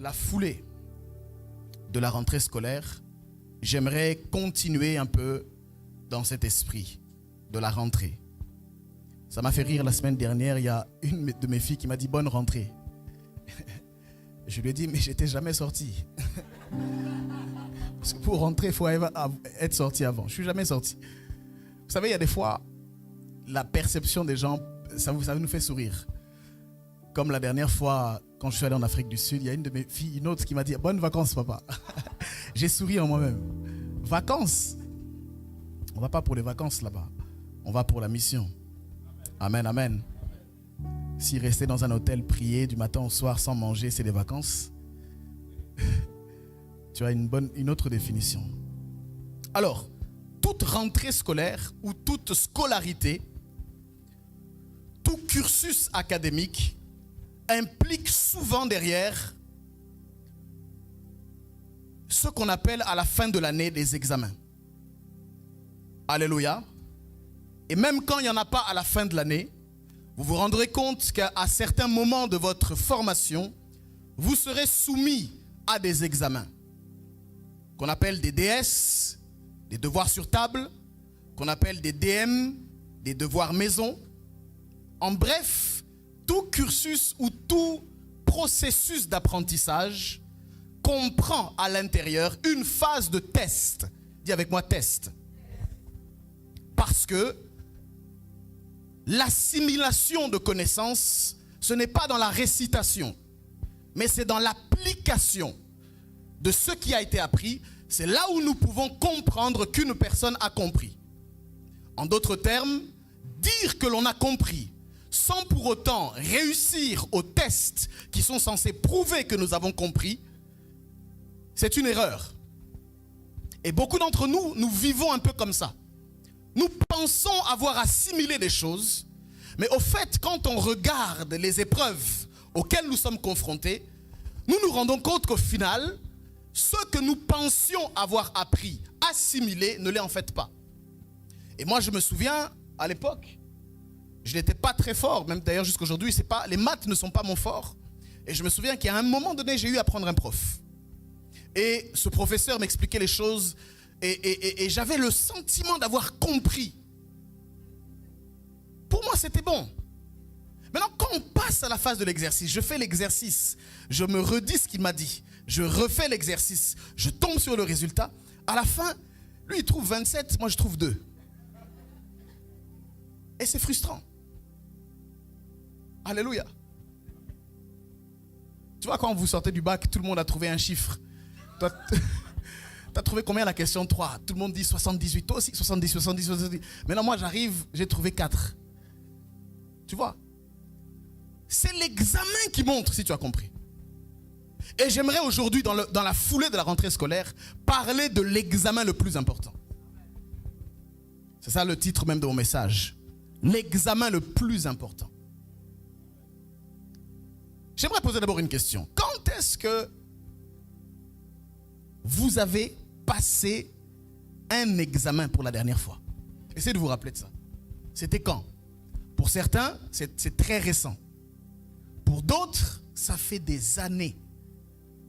la foulée de la rentrée scolaire, j'aimerais continuer un peu dans cet esprit de la rentrée. Ça m'a fait rire la semaine dernière, il y a une de mes filles qui m'a dit bonne rentrée. Je lui ai dit mais j'étais jamais sorti. Parce que pour rentrer, il faut être sorti avant. Je suis jamais sorti. Vous savez, il y a des fois, la perception des gens, ça nous fait sourire. Comme la dernière fois, quand je suis allé en Afrique du Sud, il y a une de mes filles, une autre qui m'a dit « Bonnes vacances, papa ». J'ai souri en moi-même. Vacances. On ne va pas pour les vacances là-bas. On va pour la mission. Amen, amen. Si rester dans un hôtel, prier du matin au soir sans manger, c'est des vacances, tu as une autre définition. Alors, toute rentrée scolaire ou toute scolarité, tout cursus académique implique souvent derrière ce qu'on appelle à la fin de l'année des examens. Alléluia. Et même quand il n'y en a pas à la fin de l'année, vous vous rendrez compte qu'à certains moments de votre formation, vous serez soumis à des examens qu'on appelle des DS, des devoirs sur table, qu'on appelle des DM, des devoirs maison. En bref, tout cursus ou tout processus d'apprentissage comprend à l'intérieur une phase de test. Dis avec moi test. Parce que l'assimilation de connaissances, ce n'est pas dans la récitation, mais c'est dans l'application de ce qui a été appris. C'est là où nous pouvons comprendre qu'une personne a compris. En d'autres termes, dire que l'on a compris sans pour autant réussir aux tests qui sont censés prouver que nous avons compris, c'est une erreur. Et beaucoup d'entre nous, nous vivons un peu comme ça. Nous pensons avoir assimilé des choses, mais au fait, quand on regarde les épreuves auxquelles nous sommes confrontés, nous nous rendons compte qu'au final, ce que nous pensions avoir appris, assimilé, ne l'est en fait pas. Et moi, je me souviens, à l'époque, je n'étais pas très fort, même d'ailleurs jusqu'aujourd'hui, les maths ne sont pas mon fort. Et je me souviens qu'à un moment donné, j'ai eu à prendre un prof. Et ce professeur m'expliquait les choses et j'avais le sentiment d'avoir compris. Pour moi, c'était bon. Maintenant, quand on passe à la phase de l'exercice, je fais l'exercice, je me redis ce qu'il m'a dit, je refais l'exercice, je tombe sur le résultat. À la fin, lui, il trouve 27, moi, je trouve 2. Et c'est frustrant. Alléluia. Tu vois, quand vous sortez du bac, tout le monde a trouvé un chiffre. Toi, tu as trouvé combien la question 3? Tout le monde dit 78. Toi aussi, 70, 70, 70. Maintenant, moi, j'arrive, j'ai trouvé 4. Tu vois? C'est l'examen qui montre si tu as compris. Et j'aimerais aujourd'hui, dans la foulée de la rentrée scolaire, parler de l'examen le plus important. C'est ça le titre même de mon message. L'examen le plus important. J'aimerais poser d'abord une question. Quand est-ce que vous avez passé un examen pour la dernière fois? Essayez de vous rappeler de ça. C'était quand? Pour certains, c'est très récent. Pour d'autres, ça fait des années.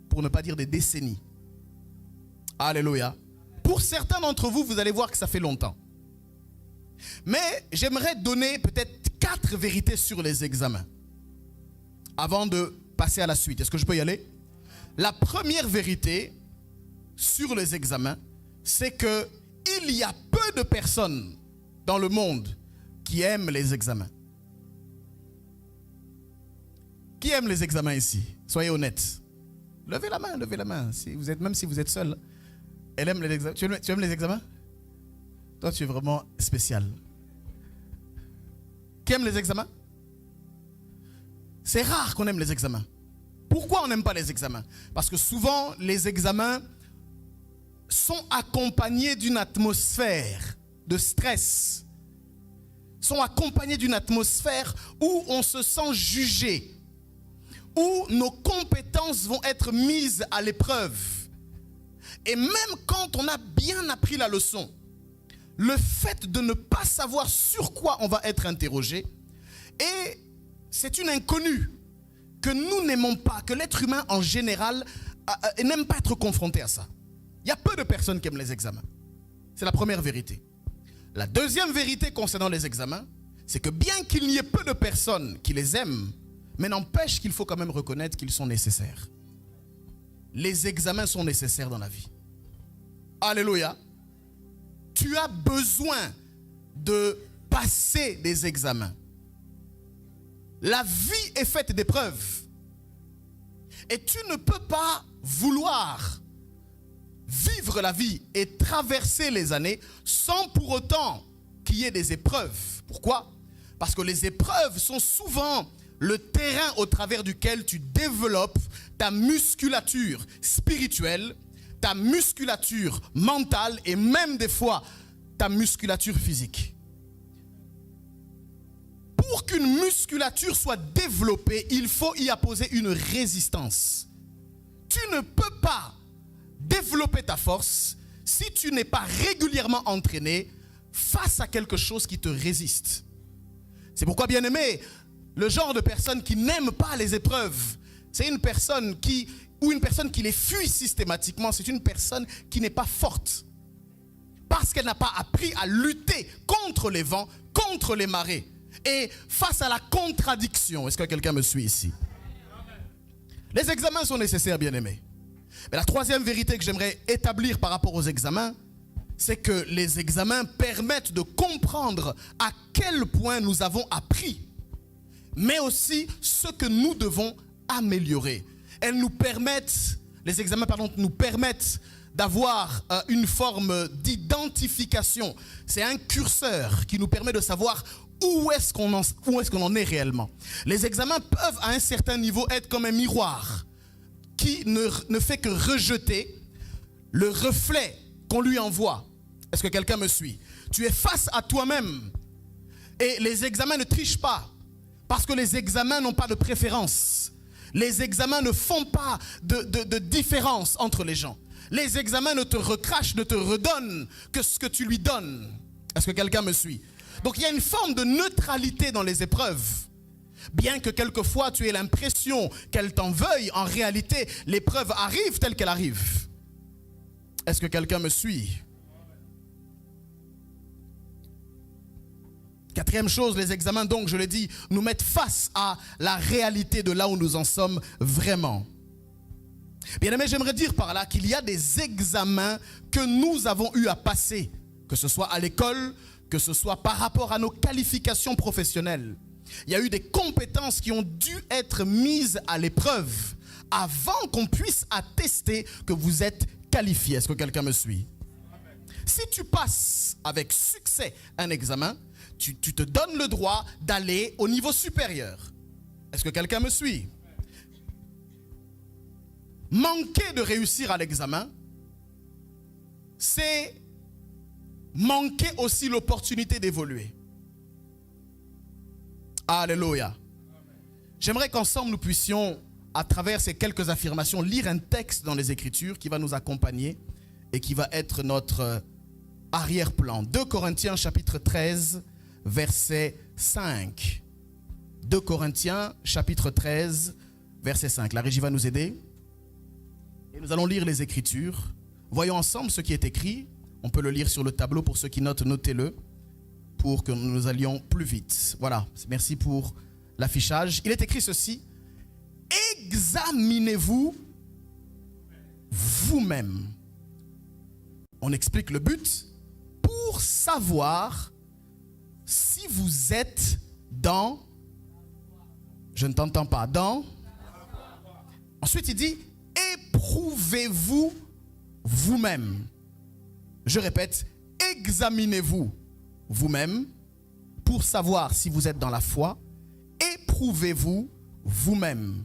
Pour ne pas dire des décennies. Alléluia. Pour certains d'entre vous, vous allez voir que ça fait longtemps. Mais j'aimerais donner peut-être 4 vérités sur les examens. Avant de passer à la suite. Est-ce que je peux y aller? La première vérité sur les examens, c'est qu'il y a peu de personnes dans le monde qui aiment les examens. Qui aime les examens ici? Soyez honnêtes. Levez la main. Si vous êtes, même si vous êtes seul. Elle aime les examens. Tu aimes les examens? Toi, tu es vraiment spécial. Qui aime les examens? C'est rare qu'on aime les examens. Pourquoi on n'aime pas les examens? Parce que souvent, les examens sont accompagnés d'une atmosphère de stress. Sont accompagnés d'une atmosphère où on se sent jugé. Où nos compétences vont être mises à l'épreuve. Et même quand on a bien appris la leçon, le fait de ne pas savoir sur quoi on va être interrogé, et c'est une inconnue. que nous n'aimons pas, que l'être humain en général n'aime pas être confronté à ça. Il y a peu de personnes qui aiment les examens. C'est la première vérité. La deuxième vérité concernant les examens, c'est que bien qu'il n'y ait peu de personnes qui les aiment, mais n'empêche qu'il faut quand même reconnaître qu'ils sont nécessaires. Les examens sont nécessaires dans la vie. Alléluia. Tu as besoin de passer des examens. La vie est faite d'épreuves. Et tu ne peux pas vouloir vivre la vie et traverser les années sans pour autant qu'il y ait des épreuves. Pourquoi? Parce que les épreuves sont souvent le terrain au travers duquel tu développes ta musculature spirituelle, ta musculature mentale et même des fois ta musculature physique. Pour qu'une musculature soit développée, il faut y apposer une résistance. Tu ne peux pas développer ta force si tu n'es pas régulièrement entraîné face à quelque chose qui te résiste. C'est pourquoi, bien aimé, le genre de personne qui n'aime pas les épreuves, c'est une personne qui les fuit systématiquement, c'est une personne qui n'est pas forte. Parce qu'elle n'a pas appris à lutter contre les vents, contre les marées. Et face à la contradiction, est-ce que quelqu'un me suit ici? Les examens sont nécessaires, bien aimés. Mais la troisième vérité que j'aimerais établir par rapport aux examens, c'est que les examens permettent de comprendre à quel point nous avons appris, mais aussi ce que nous devons améliorer. Les examens nous permettent d'avoir une forme d'identification. C'est un curseur qui nous permet de savoir où est-ce qu'on en est réellement. Les examens peuvent à un certain niveau être comme un miroir qui ne fait que rejeter le reflet qu'on lui envoie. Est-ce que quelqu'un me suit? Tu es face à toi-même et les examens ne trichent pas parce que les examens n'ont pas de préférence. Les examens ne font pas de différence entre les gens. Les examens ne te recrachent, ne te redonnent que ce que tu lui donnes. Est-ce que quelqu'un me suit? Donc il y a une forme de neutralité dans les épreuves. Bien que quelquefois tu aies l'impression qu'elle t'en veuille, en réalité l'épreuve arrive telle qu'elle arrive. Est-ce que quelqu'un me suit? Quatrième chose, les examens, donc je l'ai dit, nous mettent face à la réalité de là où nous en sommes vraiment. Bien aimé, j'aimerais dire par là qu'il y a des examens que nous avons eu à passer, que ce soit à l'école, que ce soit par rapport à nos qualifications professionnelles. Il y a eu des compétences qui ont dû être mises à l'épreuve avant qu'on puisse attester que vous êtes qualifié. Est-ce que quelqu'un me suit? Si tu passes avec succès un examen, tu te donnes le droit d'aller au niveau supérieur. Est-ce que quelqu'un me suit? Manquer de réussir à l'examen, c'est manquer aussi l'opportunité d'évoluer. Alléluia. J'aimerais qu'ensemble nous puissions, à travers ces quelques affirmations, lire un texte dans les Écritures qui va nous accompagner et qui va être notre arrière-plan. 2 Corinthiens chapitre 13, verset 5. 2 Corinthiens chapitre 13, verset 5. La régie va nous aider. Et nous allons lire les Écritures. Voyons ensemble ce qui est écrit. On peut le lire sur le tableau. Pour ceux qui notent, notez-le pour que nous allions plus vite. Voilà, merci pour l'affichage. Il est écrit ceci. Examinez-vous vous-même. On explique le but pour savoir si vous êtes dans... Je ne t'entends pas. Dans... Ensuite, il dit, éprouvez-vous vous-même. Je répète, examinez-vous vous-même pour savoir si vous êtes dans la foi. Éprouvez-vous vous-même.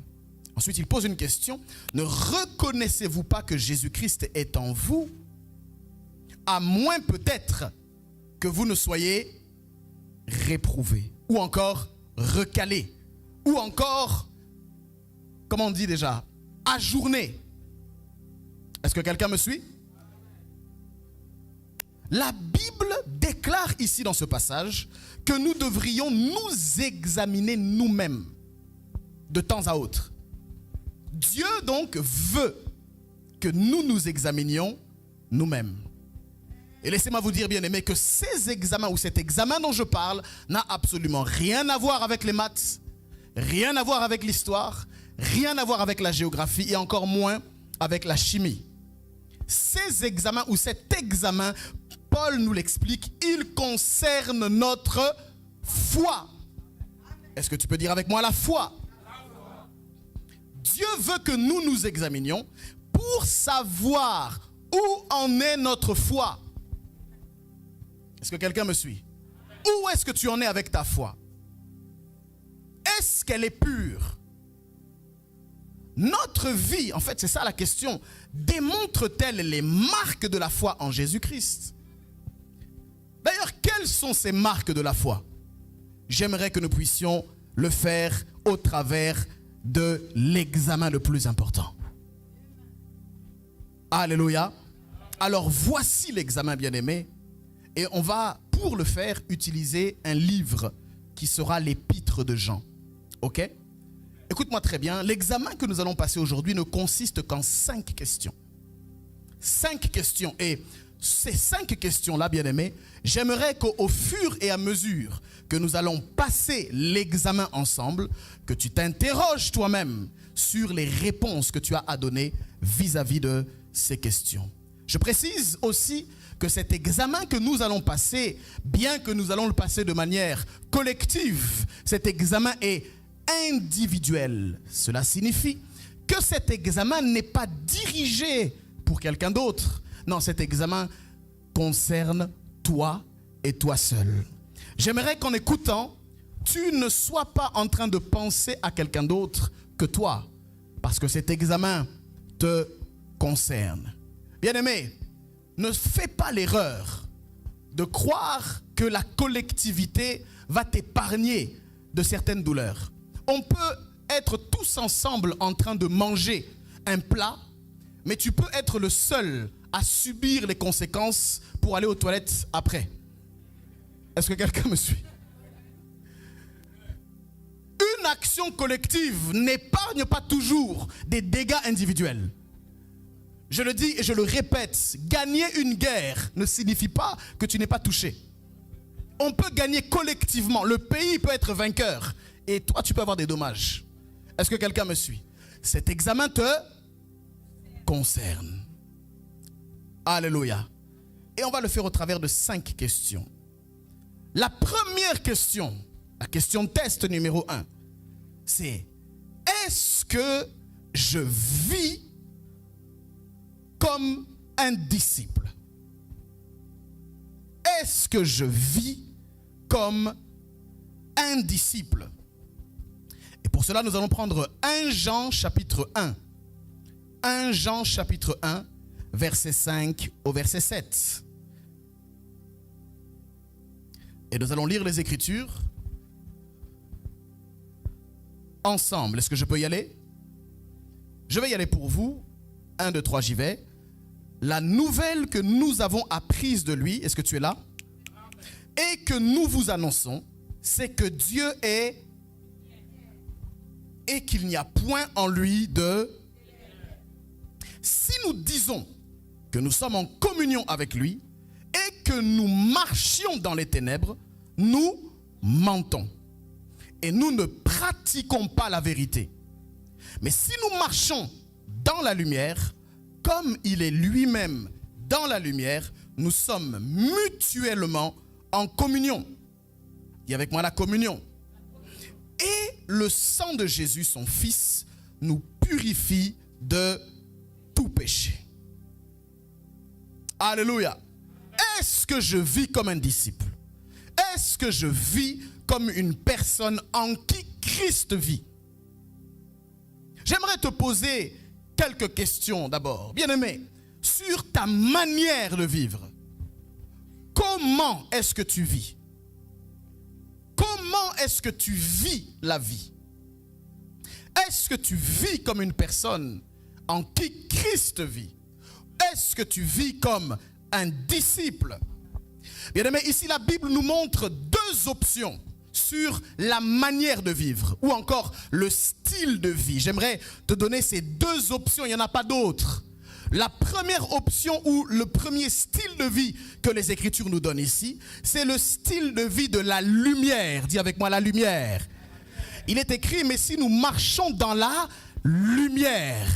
Ensuite, il pose une question. Ne reconnaissez-vous pas que Jésus-Christ est en vous, à moins peut-être que vous ne soyez réprouvé, ou encore recalé, ou encore, comment on dit déjà, ajourné. Est-ce que quelqu'un me suit? La Bible déclare ici dans ce passage que nous devrions nous examiner nous-mêmes. de temps à autre. Dieu donc veut que nous nous examinions nous-mêmes. Et laissez-moi vous dire, bien aimé, que ces examens ou cet examen dont je parle n'a absolument rien à voir avec les maths, rien à voir avec l'histoire, rien à voir avec la géographie et encore moins avec la chimie. Ces examens ou cet examen, Paul nous l'explique, il concerne notre foi. Est-ce que tu peux dire avec moi la foi? Dieu veut que nous nous examinions pour savoir où en est notre foi. Est-ce que quelqu'un me suit? Où est-ce que tu en es avec ta foi? Est-ce qu'elle est pure? Notre vie, en fait c'est ça la question, démontre-t-elle les marques de la foi en Jésus-Christ? D'ailleurs, quelles sont ces marques de la foi? J'aimerais que nous puissions le faire au travers de l'examen le plus important. Alléluia. Alors voici l'examen, bien-aimé. Et on va, pour le faire, utiliser un livre qui sera l'épître de Jean. Ok? Écoute-moi très bien. L'examen que nous allons passer aujourd'hui ne consiste qu'en 5 questions. 5 questions. Et ces 5 questions-là, bien-aimés, j'aimerais qu'au fur et à mesure que nous allons passer l'examen ensemble, que tu t'interroges toi-même sur les réponses que tu as à donner vis-à-vis de ces questions. Je précise aussi que cet examen que nous allons passer, bien que nous allons le passer de manière collective, cet examen est individuel. Cela signifie que cet examen n'est pas dirigé pour quelqu'un d'autre. Non, cet examen concerne toi et toi seul. J'aimerais qu'en écoutant, tu ne sois pas en train de penser à quelqu'un d'autre que toi, parce que cet examen te concerne. Bien-aimé, ne fais pas l'erreur de croire que la collectivité va t'épargner de certaines douleurs. On peut être tous ensemble en train de manger un plat, mais tu peux être le seul à subir les conséquences pour aller aux toilettes après. Est-ce que quelqu'un me suit? Une action collective n'épargne pas toujours des dégâts individuels. Je le dis et je le répète, gagner une guerre ne signifie pas que tu n'es pas touché. On peut gagner collectivement, le pays peut être vainqueur et toi tu peux avoir des dommages. Est-ce que quelqu'un me suit? Cet examen te concerne. Alléluia. Et on va le faire au travers de 5 questions. La première question, la question test numéro 1, c'est: est-ce que je vis comme un disciple? Est-ce que je vis comme un disciple? Et pour cela, nous allons prendre 1 Jean chapitre 1. 1 Jean chapitre 1, verset 5 au verset 7. Et nous allons lire les Écritures ensemble. Est-ce que je peux y aller? Je vais y aller pour vous. 1, 2, 3, j'y vais. La nouvelle que nous avons apprise de lui, est-ce que tu es là? Et que nous vous annonçons, c'est que Dieu est et qu'il n'y a point en lui de... Si nous disons que nous sommes en communion avec lui et que nous marchions dans les ténèbres, nous mentons et nous ne pratiquons pas la vérité. Mais si nous marchons dans la lumière, comme il est lui-même dans la lumière, nous sommes mutuellement en communion. Dis avec moi la communion. Et le sang de Jésus, son Fils, nous purifie de tout péché. Alléluia. Est-ce que je vis comme un disciple? Est-ce que je vis comme une personne en qui Christ vit? J'aimerais te poser quelques questions d'abord. Bien-aimé, sur ta manière de vivre, comment est-ce que tu vis? Comment est-ce que tu vis la vie? Est-ce que tu vis comme une personne en qui Christ vit? Est-ce que tu vis comme un disciple? Bien-aimé, ici la Bible nous montre 2 options sur la manière de vivre ou encore le style de vie. J'aimerais te donner ces deux options, il n'y en a pas d'autres. La première option ou le premier style de vie que les Écritures nous donnent ici, c'est le style de vie de la lumière. Dis avec moi la lumière. Il est écrit, mais si nous marchons dans la lumière.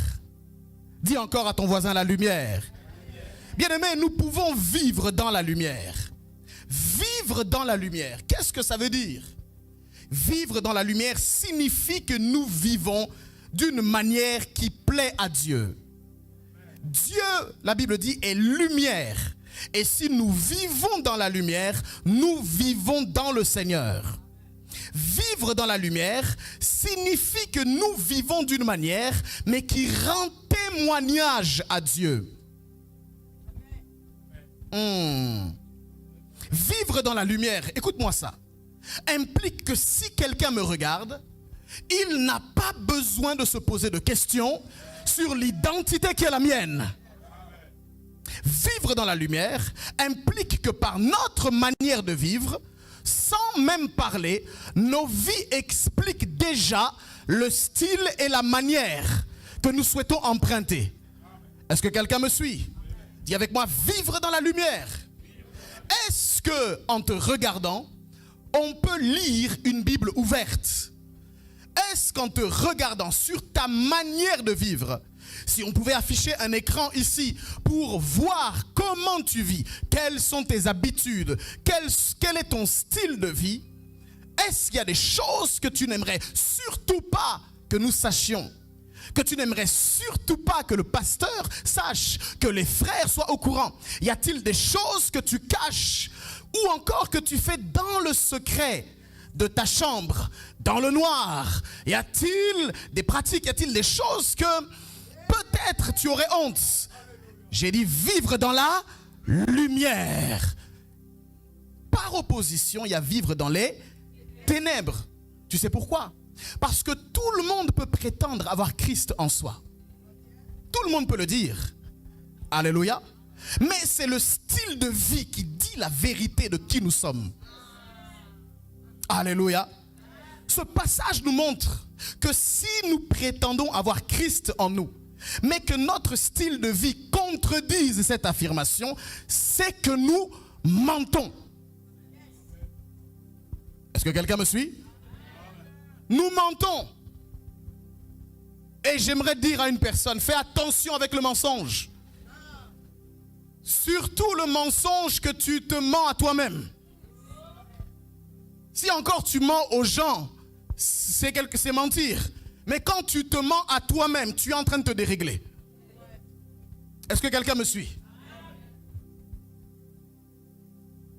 Dis encore à ton voisin la lumière. Bien-aimés, nous pouvons vivre dans la lumière. Vivre dans la lumière, qu'est-ce que ça veut dire? Vivre dans la lumière signifie que nous vivons d'une manière qui plaît à Dieu. Dieu, la Bible dit, est lumière. Et si nous vivons dans la lumière, nous vivons dans le Seigneur. Vivre dans la lumière signifie que nous vivons d'une manière, mais qui rend témoignage à Dieu. Vivre dans la lumière, écoute-moi ça, implique que si quelqu'un me regarde, il n'a pas besoin de se poser de questions sur l'identité qui est la mienne. Vivre dans la lumière implique que par notre manière de vivre, sans même parler, nos vies expliquent déjà le style et la manière que nous souhaitons emprunter. Est-ce que quelqu'un me suit? Dis avec moi, vivre dans la lumière. Est-ce que, en te regardant, on peut lire une Bible ouverte? Est-ce qu'en te regardant sur ta manière de vivre, si on pouvait afficher un écran ici pour voir comment tu vis, quelles sont tes habitudes, quel est ton style de vie, est-ce qu'il y a des choses que tu n'aimerais surtout pas que nous sachions? Que tu n'aimerais surtout pas que le pasteur sache, que les frères soient au courant? Y a-t-il des choses que tu caches ou encore que tu fais dans le secret de ta chambre, dans le noir? Y a-t-il des pratiques, y a-t-il des choses que peut-être tu aurais honte? J'ai dit vivre dans la lumière. Par opposition, il y a vivre dans les ténèbres. Tu sais pourquoi? Parce que tout le monde peut prétendre avoir Christ en soi. Tout le monde peut le dire. Alléluia. Mais c'est le style de vie qui dit la vérité de qui nous sommes. Alléluia. Ce passage nous montre que si nous prétendons avoir Christ en nous, mais que notre style de vie contredise cette affirmation, c'est que nous mentons. Est-ce que quelqu'un me suit? Nous mentons. Et j'aimerais dire à une personne, fais attention avec le mensonge. Surtout le mensonge que tu te mens à toi-même. Si encore tu mens aux gens, c'est mentir. Mais quand tu te mens à toi-même, tu es en train de te dérégler. Est-ce que quelqu'un me suit?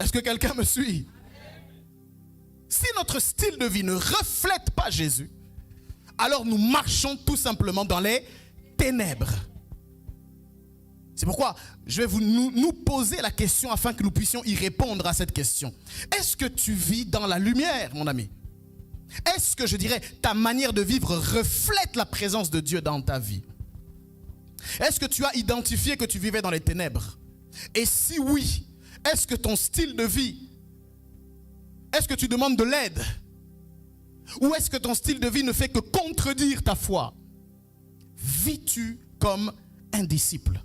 Est-ce que quelqu'un me suit? Si notre style de vie ne reflète pas Jésus, alors nous marchons tout simplement dans les ténèbres. C'est pourquoi je vais nous poser la question afin que nous puissions y répondre à cette question. Est-ce que tu vis dans la lumière, mon ami? Est-ce que, je dirais, ta manière de vivre reflète la présence de Dieu dans ta vie? Est-ce que tu as identifié que tu vivais dans les ténèbres? Et si oui, est-ce que ton style de vie, est-ce que tu demandes de l'aide? Ou est-ce que ton style de vie ne fait que contredire ta foi? Vis-tu comme un disciple?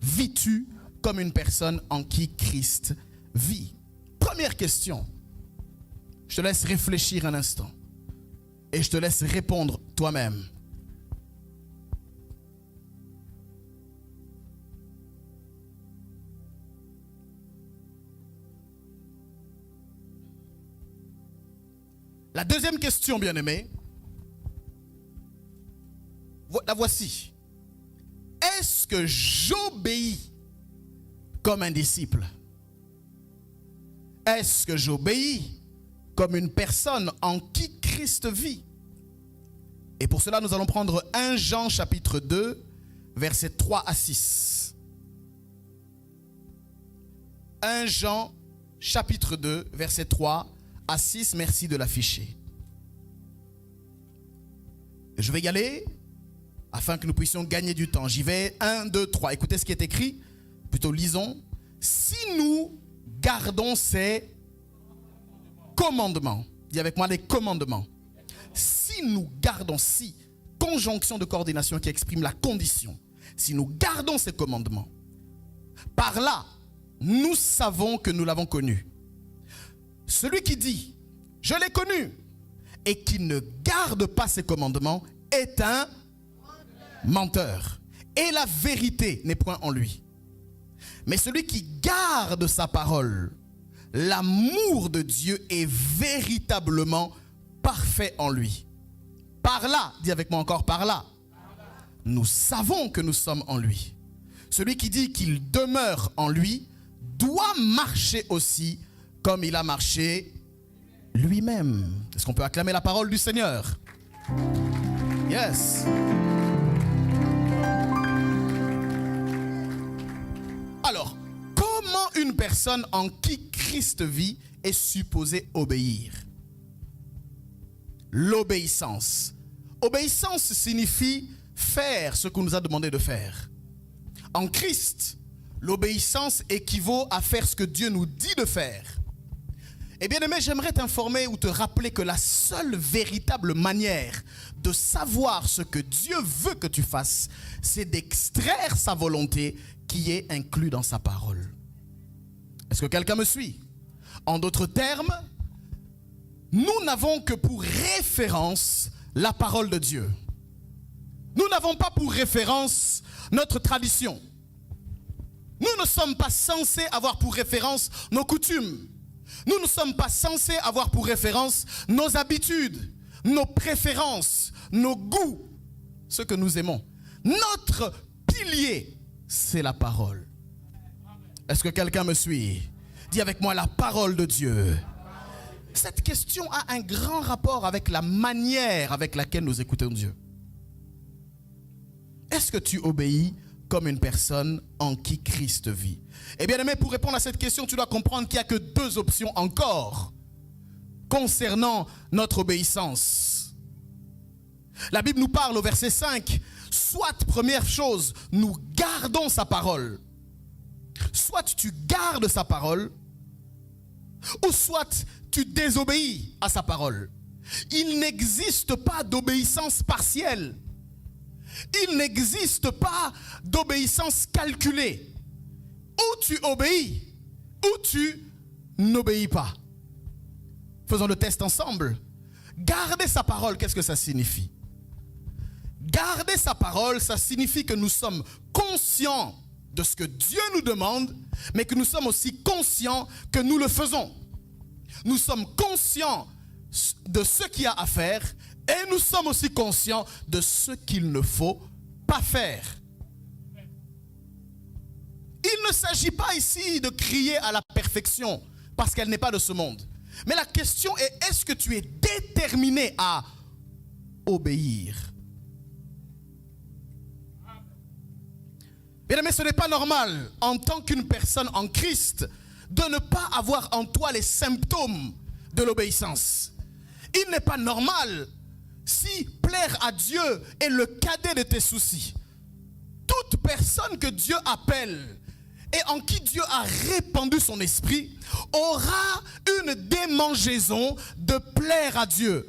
Vis-tu comme une personne en qui Christ vit? Première question. Je te laisse réfléchir un instant. Et je te laisse répondre toi-même. La deuxième question, bien-aimé, la voici. Est-ce que j'obéis comme un disciple? Est-ce que j'obéis comme une personne en qui Christ vit? Et pour cela, nous allons prendre 1 Jean chapitre 2, versets 3 à 6. 1 Jean chapitre 2, versets 3 à 6. Merci de l'afficher. Je vais y aller afin que nous puissions gagner du temps. J'y vais. 1, 2, 3. Écoutez ce qui est écrit. Plutôt lisons. Si nous gardons ces commandements. Dis avec moi les commandements. Si nous gardons, si, conjonction de coordination qui exprime la condition, si nous gardons ces commandements, par là, nous savons que nous l'avons connu. Celui qui dit, je l'ai connu, et qui ne garde pas ses commandements, est un menteur. Et la vérité n'est point en lui. Mais celui qui garde sa parole, l'amour de Dieu est véritablement parfait en lui. Par là, dis avec moi encore, par là, nous savons que nous sommes en lui. Celui qui dit qu'il demeure en lui doit marcher aussi comme il a marché lui-même. Est-ce qu'on peut acclamer la parole du Seigneur? Yes. Alors, comment une personne en qui Christ vit est supposée obéir? L'obéissance. Obéissance signifie faire ce qu'on nous a demandé de faire. En Christ, l'obéissance équivaut à faire ce que Dieu nous dit de faire. Eh bien aimé, j'aimerais t'informer ou te rappeler que la seule véritable manière de savoir ce que Dieu veut que tu fasses, c'est d'extraire sa volonté qui est inclue dans sa parole. Est-ce que quelqu'un me suit? En d'autres termes, nous n'avons que pour référence la parole de Dieu. Nous n'avons pas pour référence notre tradition. Nous ne sommes pas censés avoir pour référence nos coutumes. Nous ne sommes pas censés avoir pour référence nos habitudes, nos préférences, nos goûts, ce que nous aimons. Notre pilier, c'est la parole. Est-ce que quelqu'un me suit? Dis avec moi la parole de Dieu. Cette question a un grand rapport avec la manière avec laquelle nous écoutons Dieu. Est-ce que tu obéis comme une personne en qui Christ vit? Eh bien aimé, pour répondre à cette question, tu dois comprendre qu'il n'y a que deux options encore concernant notre obéissance. La Bible nous parle au verset 5, soit première chose, nous gardons sa parole. Soit tu gardes sa parole, ou soit tu désobéis à sa parole. Il n'existe pas d'obéissance partielle. Il n'existe pas d'obéissance calculée. Ou tu obéis, ou tu n'obéis pas. Faisons le test ensemble. Garder sa parole, qu'est-ce que ça signifie? Garder sa parole, ça signifie que nous sommes conscients de ce que Dieu nous demande, mais que nous sommes aussi conscients que nous le faisons. Nous sommes conscients de ce qu'il y a à faire et nous sommes aussi conscients de ce qu'il ne faut pas faire. Il ne s'agit pas ici de crier à la perfection parce qu'elle n'est pas de ce monde. Mais la question est, est-ce que tu es déterminé à obéir? Bien aimé, ce n'est pas normal en tant qu'une personne en Christ de ne pas avoir en toi les symptômes de l'obéissance. Il n'est pas normal si plaire à Dieu est le cadet de tes soucis. Toute personne que Dieu appelle et en qui Dieu a répandu son esprit aura une démangeaison de plaire à Dieu.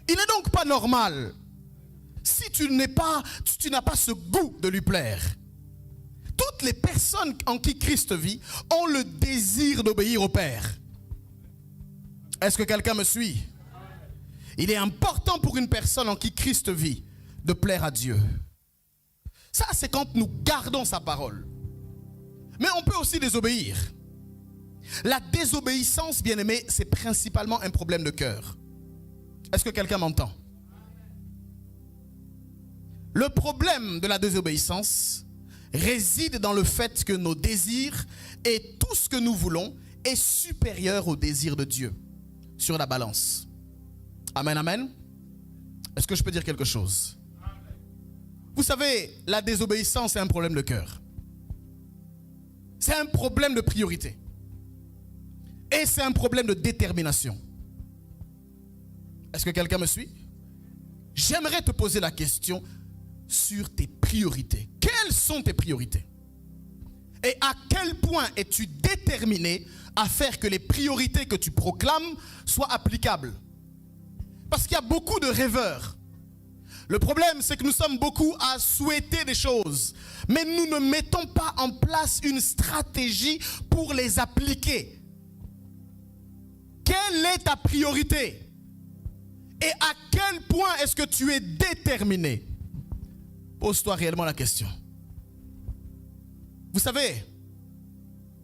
Il n'est donc pas normal si tu n'as pas ce goût de lui plaire. Toutes les personnes en qui Christ vit ont le désir d'obéir au Père. Est-ce que quelqu'un me suit? Il est important pour une personne en qui Christ vit de plaire à Dieu. Ça, c'est quand nous gardons sa parole. Mais on peut aussi désobéir. La désobéissance, bien aimé, c'est principalement un problème de cœur. Est-ce que quelqu'un m'entend? Le problème de la désobéissance réside dans le fait que nos désirs et tout ce que nous voulons est supérieur au désir de Dieu sur la balance. Amen, amen. Est-ce que je peux dire quelque chose? Vous savez, la désobéissance est un problème de cœur. C'est un problème de priorité. Et c'est un problème de détermination. Est-ce que quelqu'un me suit? J'aimerais te poser la question sur tes priorités. Quelles sont tes priorités? Et à quel point es-tu déterminé à faire que les priorités que tu proclames soient applicables? Parce qu'il y a beaucoup de rêveurs. Le problème, c'est que nous sommes beaucoup à souhaiter des choses, mais nous ne mettons pas en place une stratégie pour les appliquer. Quelle est ta priorité? Et à quel point est-ce que tu es déterminé? Pose-toi réellement la question. Vous savez,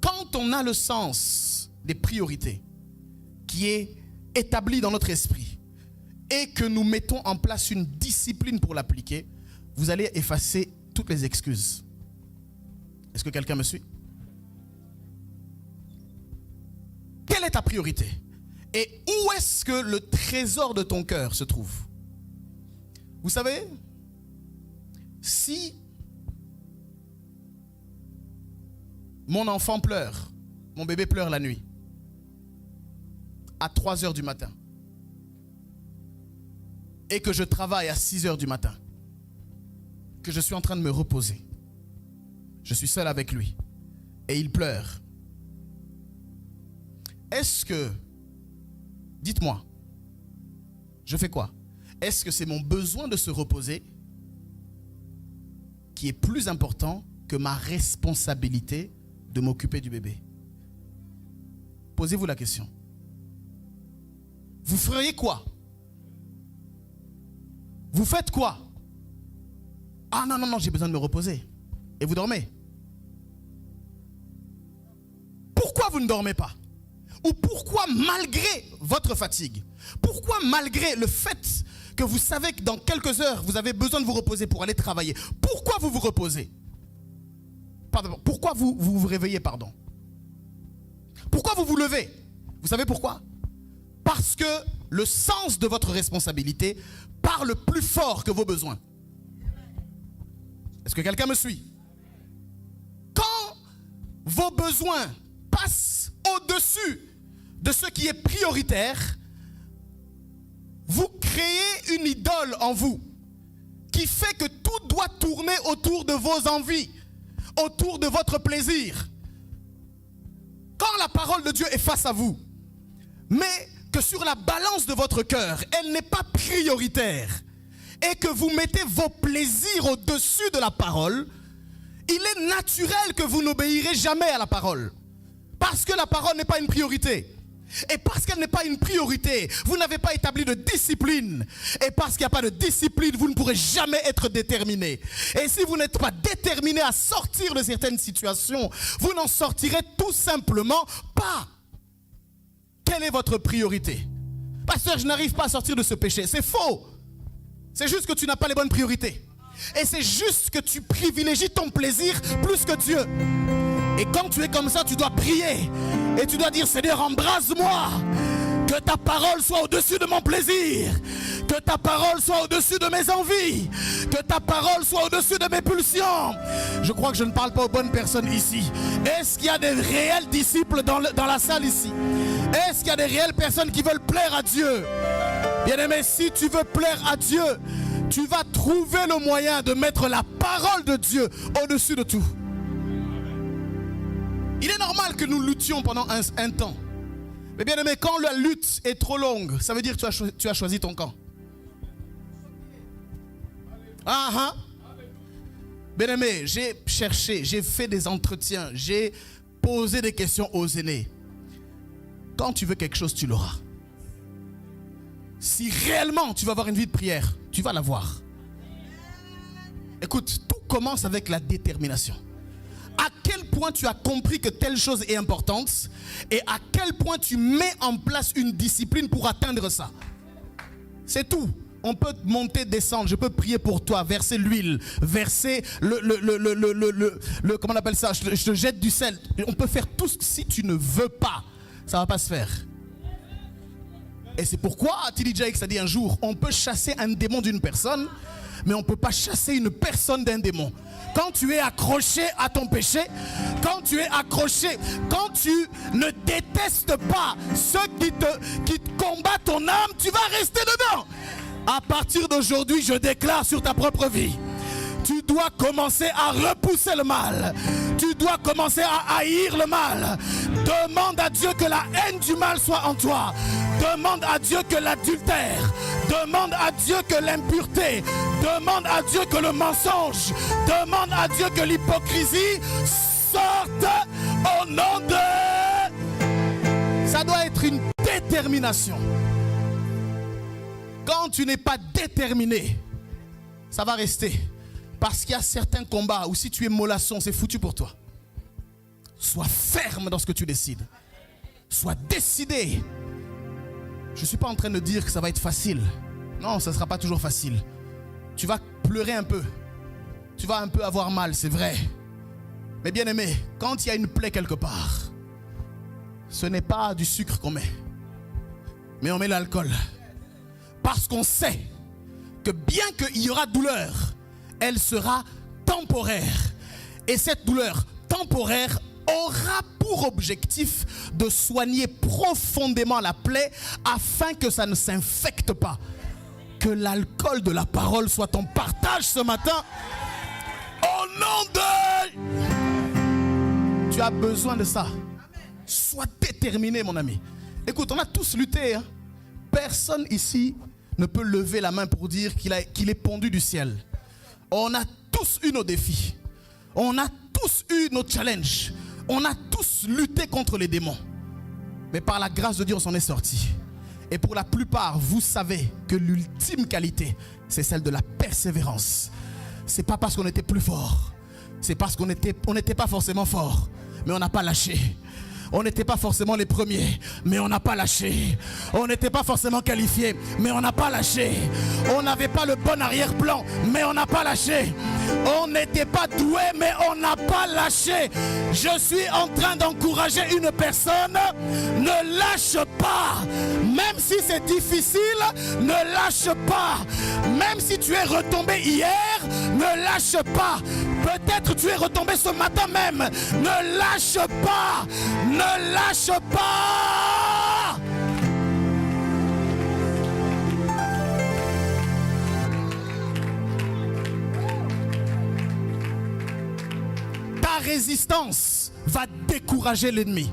quand on a le sens des priorités qui est établi dans notre esprit et que nous mettons en place une discipline pour l'appliquer, vous allez effacer toutes les excuses. Est-ce que quelqu'un me suit? Quelle est ta priorité? Et où est-ce que le trésor de ton cœur se trouve? Vous savez, si mon enfant pleure, mon bébé pleure la nuit, à 3 heures du matin, et que je travaille à 6 heures du matin, que je suis en train de me reposer, je suis seul avec lui, et il pleure, est-ce que, dites-moi, je fais quoi? Est-ce que c'est mon besoin de se reposer qui est plus important que ma responsabilité de m'occuper du bébé? Posez-vous la question. Vous feriez quoi? Vous faites quoi? Ah non, j'ai besoin de me reposer. Et vous dormez. Pourquoi vous ne dormez pas? Ou pourquoi malgré votre fatigue, pourquoi malgré le fait que vous savez que dans quelques heures vous avez besoin de vous reposer pour aller travailler, pourquoi vous vous reposez? Pardon, pourquoi vous réveillez, pardon? Pourquoi vous vous levez? Vous savez pourquoi? Parce que le sens de votre responsabilité parle plus fort que vos besoins. Est-ce que quelqu'un me suit? Quand vos besoins passent au-dessus de ce qui est prioritaire, vous créez une idole en vous qui fait que tout doit tourner autour de vos envies, autour de votre plaisir. Quand la parole de Dieu est face à vous, mais que sur la balance de votre cœur, elle n'est pas prioritaire, et que vous mettez vos plaisirs au-dessus de la parole, il est naturel que vous n'obéirez jamais à la parole. Parce que la parole n'est pas une priorité. Et parce qu'elle n'est pas une priorité, vous n'avez pas établi de discipline. Et parce qu'il n'y a pas de discipline, vous ne pourrez jamais être déterminé. Et si vous n'êtes pas déterminé à sortir de certaines situations, vous n'en sortirez tout simplement pas. Quelle est votre priorité? Pasteur, je n'arrive pas à sortir de ce péché. C'est faux. C'est juste que tu n'as pas les bonnes priorités. Et c'est juste que tu privilégies ton plaisir plus que Dieu. Et quand tu es comme ça, tu dois prier. Et tu dois dire, Seigneur, embrase-moi. Que ta parole soit au-dessus de mon plaisir. Que ta parole soit au-dessus de mes envies. Que ta parole soit au-dessus de mes pulsions. Je crois que je ne parle pas aux bonnes personnes ici. Est-ce qu'il y a des réels disciples dans la salle ici? Est-ce qu'il y a des réelles personnes qui veulent plaire à Dieu? Bien-aimé, si tu veux plaire à Dieu, tu vas trouver le moyen de mettre la parole de Dieu au-dessus de tout. Il est normal que nous luttions pendant un temps. Mais bien aimé, quand la lutte est trop longue, ça veut dire que tu as choisi ton camp. Bien aimé, j'ai cherché, j'ai fait des entretiens, j'ai posé des questions aux aînés. Quand tu veux quelque chose, tu l'auras. Si réellement tu vas avoir une vie de prière, tu vas l'avoir. Écoute, tout commence avec la détermination. À quel point tu as compris que telle chose est importante et à quel point tu mets en place une discipline pour atteindre ça. C'est tout. On peut monter, descendre, je peux prier pour toi, verser l'huile, verser comment on appelle ça, je te jette du sel. On peut faire tout. Si tu ne veux pas, ça ne va pas se faire. Et c'est pourquoi T.D. Jakes a dit un jour, on peut chasser un démon d'une personne, mais on ne peut pas chasser une personne d'un démon. Quand tu es accroché à ton péché, quand tu es accroché, quand tu ne détestes pas ceux qui combattent ton âme, tu vas rester dedans. À partir d'aujourd'hui, je déclare sur ta propre vie, tu dois commencer à repousser le mal. Tu dois commencer à haïr le mal. Demande à Dieu que la haine du mal soit en toi. Demande à Dieu que l'adultère, demande à Dieu que l'impureté, demande à Dieu que le mensonge, demande à Dieu que l'hypocrisie sorte au nom de... Ça doit être une détermination. Quand tu n'es pas déterminé, ça va rester. Parce qu'il y a certains combats où si tu es mollasson, c'est foutu pour toi. Sois ferme dans ce que tu décides. Sois décidé. Je ne suis pas en train de dire que ça va être facile. Non, ça ne sera pas toujours facile. Tu vas pleurer un peu. Tu vas un peu avoir mal, c'est vrai. Mais bien aimé, quand il y a une plaie quelque part, ce n'est pas du sucre qu'on met, mais on met l'alcool. Parce qu'on sait que bien qu'il y aura douleur, elle sera temporaire. Et cette douleur temporaire aura pour objectif de soigner profondément la plaie afin que ça ne s'infecte pas. Que l'alcool de la parole soit ton partage ce matin. Au nom de... Tu as besoin de ça. Sois déterminé, mon ami. Écoute, on a tous lutté. Hein? Personne ici ne peut lever la main pour dire qu'il est pondu du ciel. On a tous eu nos défis. On a tous eu nos challenges. On a tous lutté contre les démons. Mais par la grâce de Dieu, on s'en est sorti. Et pour la plupart, vous savez que l'ultime qualité, c'est celle de la persévérance. C'est pas parce qu'on était plus fort. C'est parce qu'on n'était pas forcément fort. Mais on n'a pas lâché. On n'était pas forcément les premiers, mais on n'a pas lâché. On n'était pas forcément qualifiés, mais on n'a pas lâché. On n'avait pas le bon arrière-plan, mais on n'a pas lâché. On n'était pas doué, mais on n'a pas lâché. Je suis en train d'encourager une personne. Ne lâche pas. Même si c'est difficile, ne lâche pas. Même si tu es retombé hier, ne lâche pas. Peut-être tu es retombé ce matin même. Ne lâche pas. Ne lâche pas. Ta résistance va décourager l'ennemi.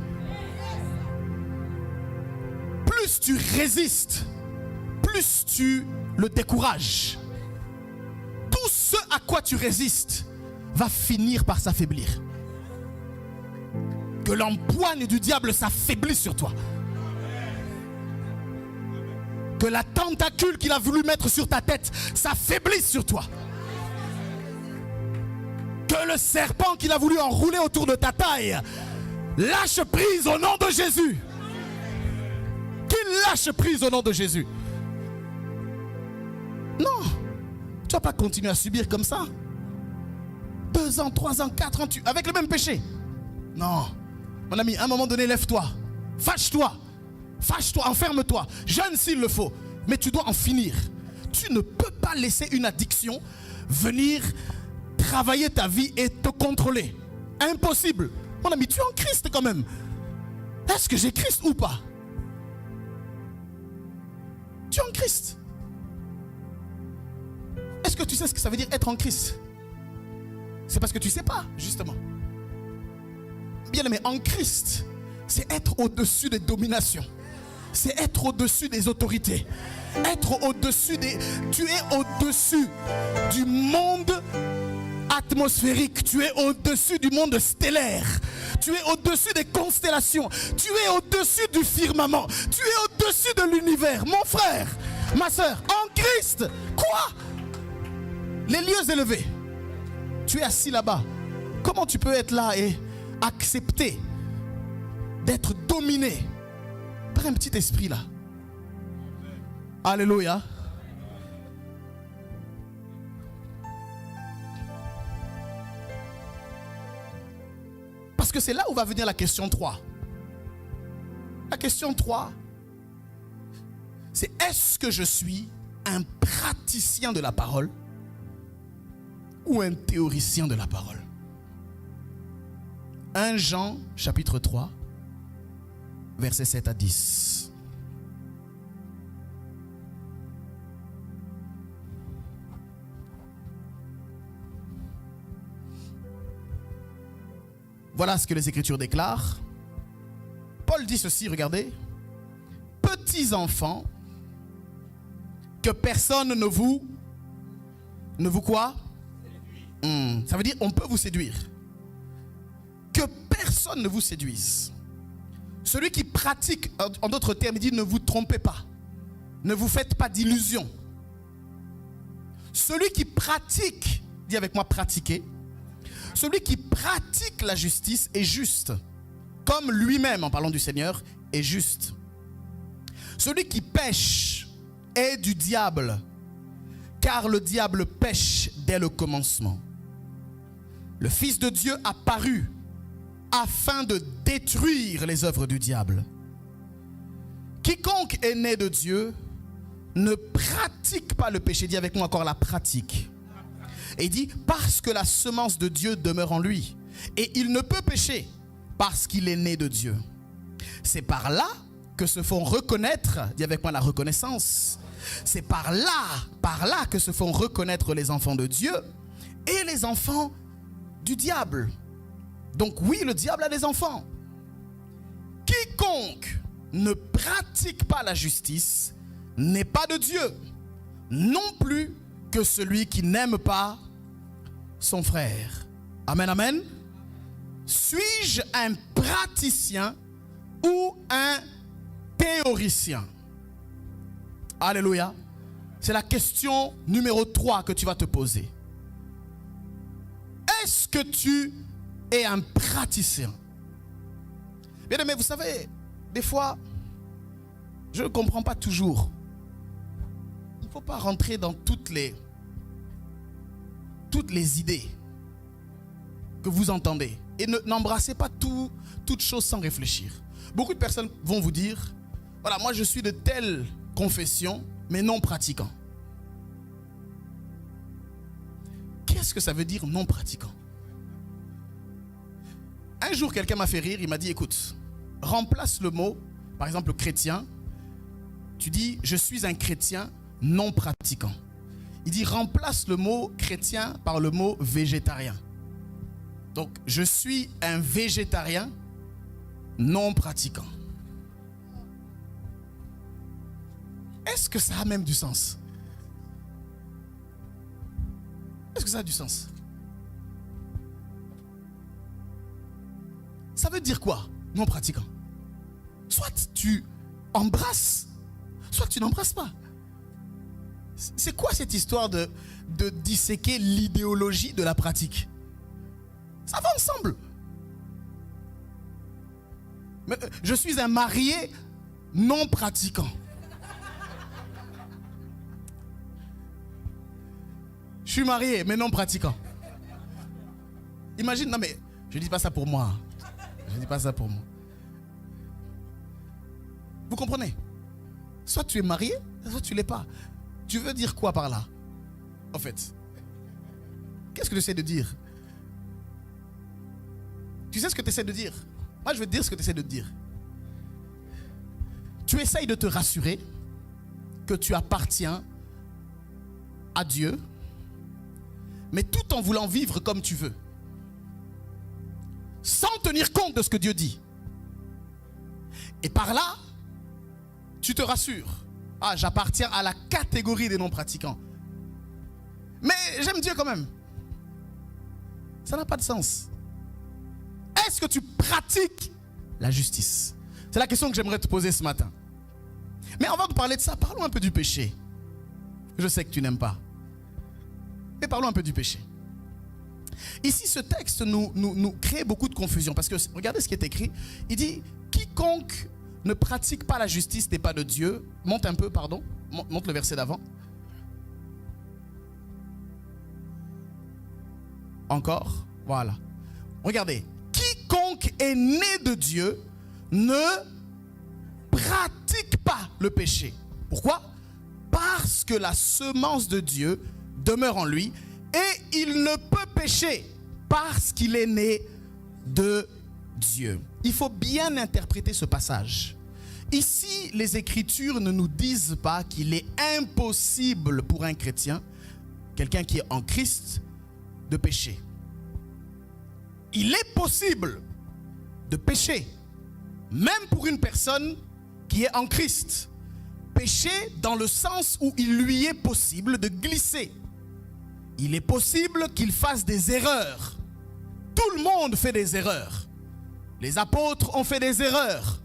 Plus tu résistes, plus tu le décourages. Tout ce à quoi tu résistes va finir par s'affaiblir. Que l'empoigne du diable s'affaiblisse sur toi. Que la tentacule qu'il a voulu mettre sur ta tête s'affaiblisse sur toi. Que le serpent qu'il a voulu enrouler autour de ta taille lâche prise au nom de Jésus. Qu'il lâche prise au nom de Jésus. Non, tu ne vas pas continuer à subir comme ça. 2 ans, 3 ans, 4 ans, avec le même péché. Non. Mon ami, à un moment donné, lève-toi. Fâche-toi. Fâche-toi, enferme-toi. Jeûne s'il le faut. Mais tu dois en finir. Tu ne peux pas laisser une addiction venir travailler ta vie et te contrôler. Impossible. Mon ami, tu es en Christ quand même. Est-ce que j'ai Christ ou pas? Tu es en Christ. Est-ce que tu sais ce que ça veut dire être en Christ? C'est parce que tu ne sais pas, justement. Bien aimé, en Christ, c'est être au-dessus des dominations. C'est être au-dessus des autorités. Être au-dessus des... Tu es au-dessus du monde atmosphérique. Tu es au-dessus du monde stellaire. Tu es au-dessus des constellations. Tu es au-dessus du firmament. Tu es au-dessus de l'univers. Mon frère, ma soeur, en Christ. Quoi? Les lieux élevés. Tu es assis là-bas. Comment tu peux être là et accepter d'être dominé par un petit esprit là? Alléluia. Parce que c'est là où va venir la question 3. La question 3, c'est est-ce que je suis un praticien de la parole ou un théoricien de la parole? 1 Jean chapitre 3, versets 7 à 10. Voilà ce que les Écritures déclarent. Paul dit ceci, regardez. Petits enfants, que personne ne vous quoi? Ça veut dire on peut vous séduire. Que personne ne vous séduise. Celui qui pratique, en d'autres termes, il dit ne vous trompez pas. Ne vous faites pas d'illusions. Celui qui pratique, dis avec moi pratiquer. Celui qui pratique la justice est juste. Comme lui-même, en parlant du Seigneur, est juste. Celui qui pêche est du diable, car le diable pêche dès le commencement. Le Fils de Dieu a paru afin de détruire les œuvres du diable. Quiconque est né de Dieu ne pratique pas le péché. Dis avec moi encore la pratique. Et il dit parce que la semence de Dieu demeure en lui. Et il ne peut pécher parce qu'il est né de Dieu. C'est par là que se font reconnaître, dis avec moi la reconnaissance. C'est par là que se font reconnaître les enfants de Dieu et les enfants du diable. Donc oui, le diable a des enfants. Quiconque ne pratique pas la justice n'est pas de Dieu, non plus que celui qui n'aime pas son frère. Amen, amen. Suis-je un praticien ou un théoricien? Alléluia. C'est la question numéro 3 que tu vas te poser. Est-ce que tu es un praticien? Bien aimé, vous savez, des fois, je ne comprends pas toujours. Il ne faut pas rentrer dans toutes les idées que vous entendez. Et n'embrassez pas toute chose sans réfléchir. Beaucoup de personnes vont vous dire, voilà, moi je suis de telle confession, mais non pratiquant. Qu'est-ce que ça veut dire non pratiquant? Un jour, quelqu'un m'a fait rire, il m'a dit, écoute, remplace le mot, par exemple chrétien, tu dis, je suis un chrétien non pratiquant. Il dit, remplace le mot chrétien par le mot végétarien. Donc, je suis un végétarien non pratiquant. Est-ce que ça a même du sens? Est-ce que ça a du sens? Ça veut dire quoi, non pratiquant? Soit tu embrasses, soit tu n'embrasses pas. C'est quoi cette histoire de disséquer l'idéologie de la pratique? Ça va ensemble. Mais je suis un marié non pratiquant. Je suis marié mais non pratiquant. Imagine, non mais je ne dis pas ça pour moi. Je ne dis pas ça pour moi. Vous comprenez? Soit tu es marié, soit tu ne l'es pas. Tu veux dire quoi par là? En fait, qu'est-ce que tu essaies de dire? Tu sais ce que tu essaies de dire? Moi, je vais te dire ce que tu essaies de dire. Tu essayes de te rassurer que tu appartiens à Dieu, mais tout en voulant vivre comme tu veux, sans tenir compte de ce que Dieu dit. Et par là, tu te rassures. Ah, j'appartiens à la catégorie des non-pratiquants. Mais j'aime Dieu quand même. Ça n'a pas de sens. Est-ce que tu pratiques la justice? C'est la question que j'aimerais te poser ce matin. Mais avant de parler de ça, parlons un peu du péché. Je sais que tu n'aimes pas. Mais parlons un peu du péché. Ici, ce texte nous crée beaucoup de confusion. Parce que regardez ce qui est écrit. Il dit, quiconque ne pratique pas la justice n'est pas de Dieu. Monte un peu, pardon. Monte le verset d'avant. Encore. Voilà. Regardez. Quiconque est né de Dieu ne pratique pas le péché. Pourquoi? Parce que la semence de Dieu demeure en lui et il ne peut pécher parce qu'il est né de Dieu. Il faut bien interpréter ce passage. Ici, les Écritures ne nous disent pas qu'il est impossible pour un chrétien, quelqu'un qui est en Christ, de pécher. Il est possible de péché, même pour une personne qui est en Christ. Péché dans le sens où il lui est possible de glisser. Il est possible qu'il fasse des erreurs. Tout le monde fait des erreurs. Les apôtres ont fait des erreurs.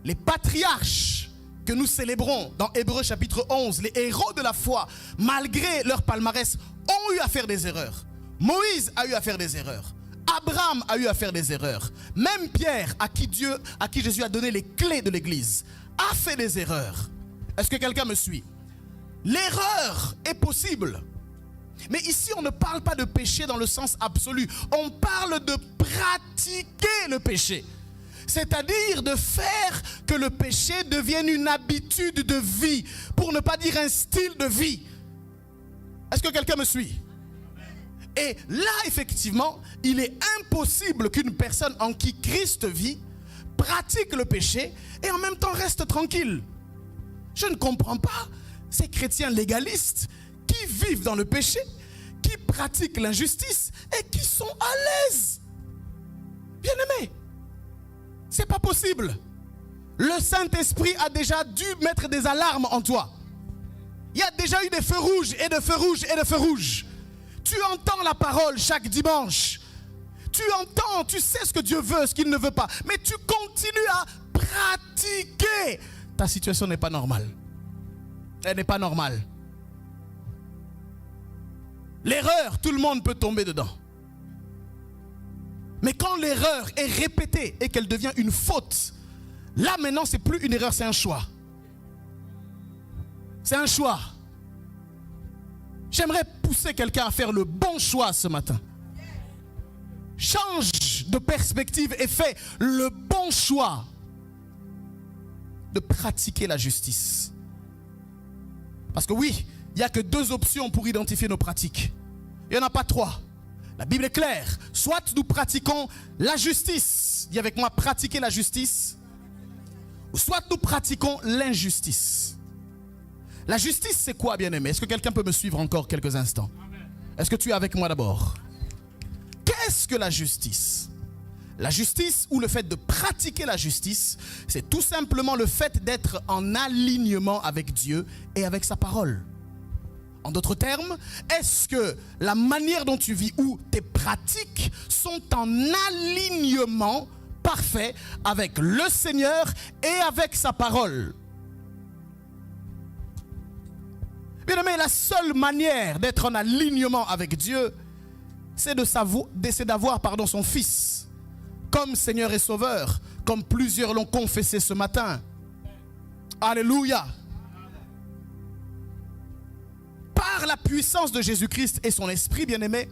Les patriarches que nous célébrons dans Hébreux chapitre 11, les héros de la foi, malgré leur palmarès, ont eu à faire des erreurs. Moïse a eu à faire des erreurs. Abraham a eu à faire des erreurs. Même Pierre, à qui Jésus a donné les clés de l'église, a fait des erreurs. Est-ce que quelqu'un me suit? L'erreur est possible. Mais ici, on ne parle pas de péché dans le sens absolu. On parle de pratiquer le péché. C'est-à-dire de faire que le péché devienne une habitude de vie, pour ne pas dire un style de vie. Est-ce que quelqu'un me suit? Et là, effectivement, il est impossible qu'une personne en qui Christ vit pratique le péché et en même temps reste tranquille. Je ne comprends pas ces chrétiens légalistes qui vivent dans le péché, qui pratiquent l'injustice et qui sont à l'aise. Bien-aimés, c'est pas possible. Le Saint-Esprit a déjà dû mettre des alarmes en toi. Il y a déjà eu des feux rouges et de feux rouges et de feux rouges. Tu entends la parole chaque dimanche. Tu entends, tu sais ce que Dieu veut, ce qu'il ne veut pas. Mais tu continues à pratiquer. Ta situation n'est pas normale. Elle n'est pas normale. L'erreur, tout le monde peut tomber dedans. Mais quand l'erreur est répétée et qu'elle devient une faute, là maintenant c'est plus une erreur, c'est un choix. C'est un choix. J'aimerais pousser quelqu'un à faire le bon choix ce matin. Change de perspective et fais le bon choix de pratiquer la justice. Parce que oui, il n'y a que deux options pour identifier nos pratiques. Il n'y en a pas trois. La Bible est claire. Soit nous pratiquons la justice. Dis avec moi, pratiquer la justice. Ou soit nous pratiquons l'injustice. La justice, c'est quoi, bien-aimé? Est-ce que quelqu'un peut me suivre encore quelques instants? Est-ce que tu es avec moi d'abord? Qu'est-ce que la justice? La justice, ou le fait de pratiquer la justice, c'est tout simplement le fait d'être en alignement avec Dieu et avec sa parole. En d'autres termes, est-ce que la manière dont tu vis ou tes pratiques sont en alignement parfait avec le Seigneur et avec sa parole? Bien aimé, la seule manière d'être en alignement avec Dieu, c'est d'avoir son Fils comme Seigneur et Sauveur, comme plusieurs l'ont confessé ce matin. Alléluia. Par la puissance de Jésus-Christ et son Esprit, bien-aimé,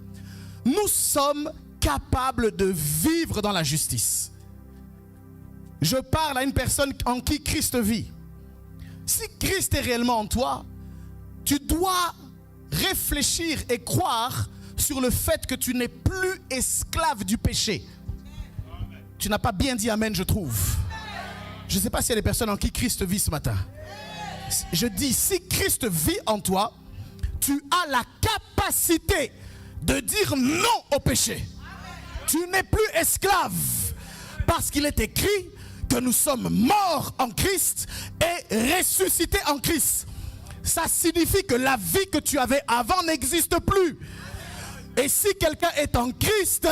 nous sommes capables de vivre dans la justice. Je parle à une personne en qui Christ vit. Si Christ est réellement en toi, tu dois réfléchir et croire sur le fait que tu n'es plus esclave du péché. Tu n'as pas bien dit amen, je trouve. Je ne sais pas s'il y a des personnes en qui Christ vit ce matin. Je dis, si Christ vit en toi, tu as la capacité de dire non au péché. Tu n'es plus esclave. Parce qu'il est écrit que nous sommes morts en Christ et ressuscités en Christ. Ça signifie que la vie que tu avais avant n'existe plus. Et si quelqu'un est en Christ,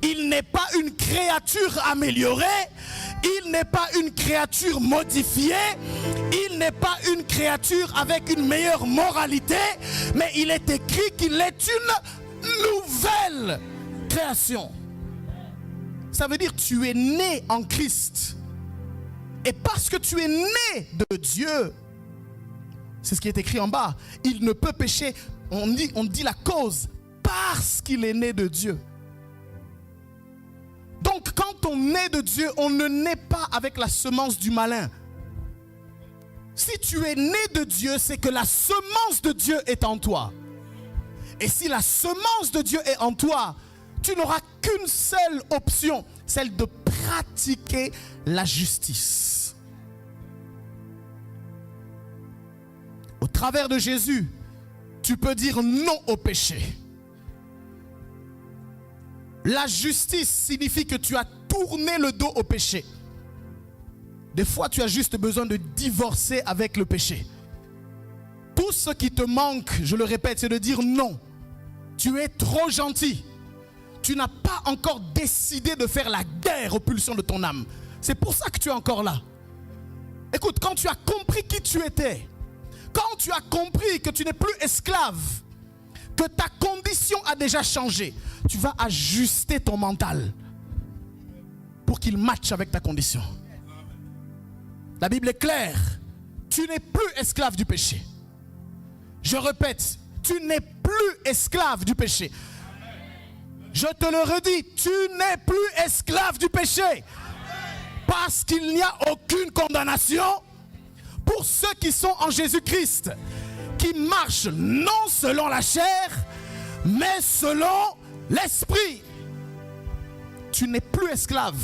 il n'est pas une créature améliorée, il n'est pas une créature modifiée, il n'est pas une créature avec une meilleure moralité, mais il est écrit qu'il est une nouvelle création. Ça veut dire que tu es né en Christ. Et parce que tu es né de Dieu, c'est ce qui est écrit en bas, il ne peut pécher, on dit la cause, parce qu'il est né de Dieu. Donc quand on est de Dieu, on ne naît pas avec la semence du malin. Si tu es né de Dieu, c'est que la semence de Dieu est en toi. Et si la semence de Dieu est en toi, tu n'auras qu'une seule option, celle de pratiquer la justice. Au travers de Jésus, tu peux dire non au péché. La justice signifie que tu as tourner le dos au péché. Des fois, tu as juste besoin de divorcer avec le péché. Tout ce qui te manque, je le répète, c'est de dire non. Tu es trop gentil. Tu n'as pas encore décidé de faire la guerre aux pulsions de ton âme. C'est pour ça que tu es encore là. Écoute, quand tu as compris qui tu étais, quand tu as compris que tu n'es plus esclave, que ta condition a déjà changé, tu vas ajuster ton mental pour qu'il matche avec ta condition. La Bible est claire. Tu n'es plus esclave du péché. Je répète, tu n'es plus esclave du péché. Je te le redis, tu n'es plus esclave du péché. Parce qu'il n'y a aucune condamnation pour ceux qui sont en Jésus-Christ, qui marchent non selon la chair, mais selon l'esprit. Tu n'es plus esclave.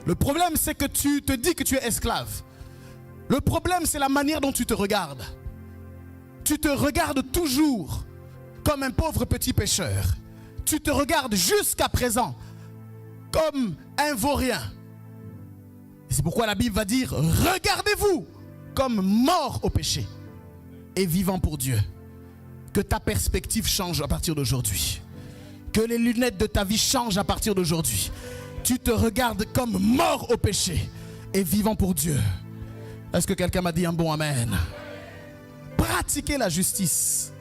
Le problème, c'est que tu te dis que tu es esclave. Le problème, c'est la manière dont tu te regardes. Tu te regardes toujours comme un pauvre petit pécheur. Tu te regardes jusqu'à présent comme un vaurien. Et c'est pourquoi la Bible va dire, regardez-vous comme mort au péché et vivant pour Dieu. Que ta perspective change à partir d'aujourd'hui. Que les lunettes de ta vie changent à partir d'aujourd'hui. Tu te regardes comme mort au péché et vivant pour Dieu. Est-ce que quelqu'un m'a dit un bon amen? Pratiquer la justice.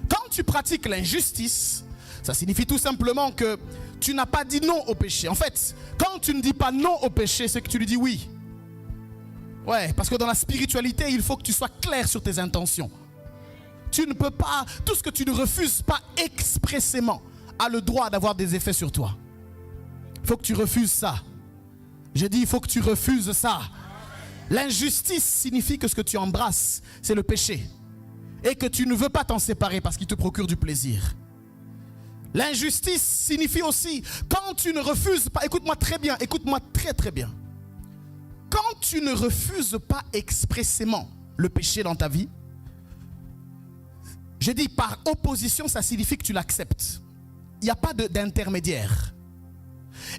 Quand tu pratiques l'injustice, ça signifie tout simplement que tu n'as pas dit non au péché. En fait, quand tu ne dis pas non au péché, c'est que tu lui dis oui. Ouais, parce que dans la spiritualité, il faut que tu sois clair sur tes intentions. Tu ne peux pas, tout ce que tu ne refuses pas expressément a le droit d'avoir des effets sur toi. Il faut que tu refuses ça. J'ai dit, il faut que tu refuses ça. L'injustice signifie que ce que tu embrasses, c'est le péché. Et que tu ne veux pas t'en séparer parce qu'il te procure du plaisir. L'injustice signifie aussi, quand tu ne refuses pas, écoute-moi très bien, écoute-moi très très bien. Quand tu ne refuses pas expressément le péché dans ta vie, j'ai dit par opposition, ça signifie que tu l'acceptes. Il n'y a pas d'intermédiaire.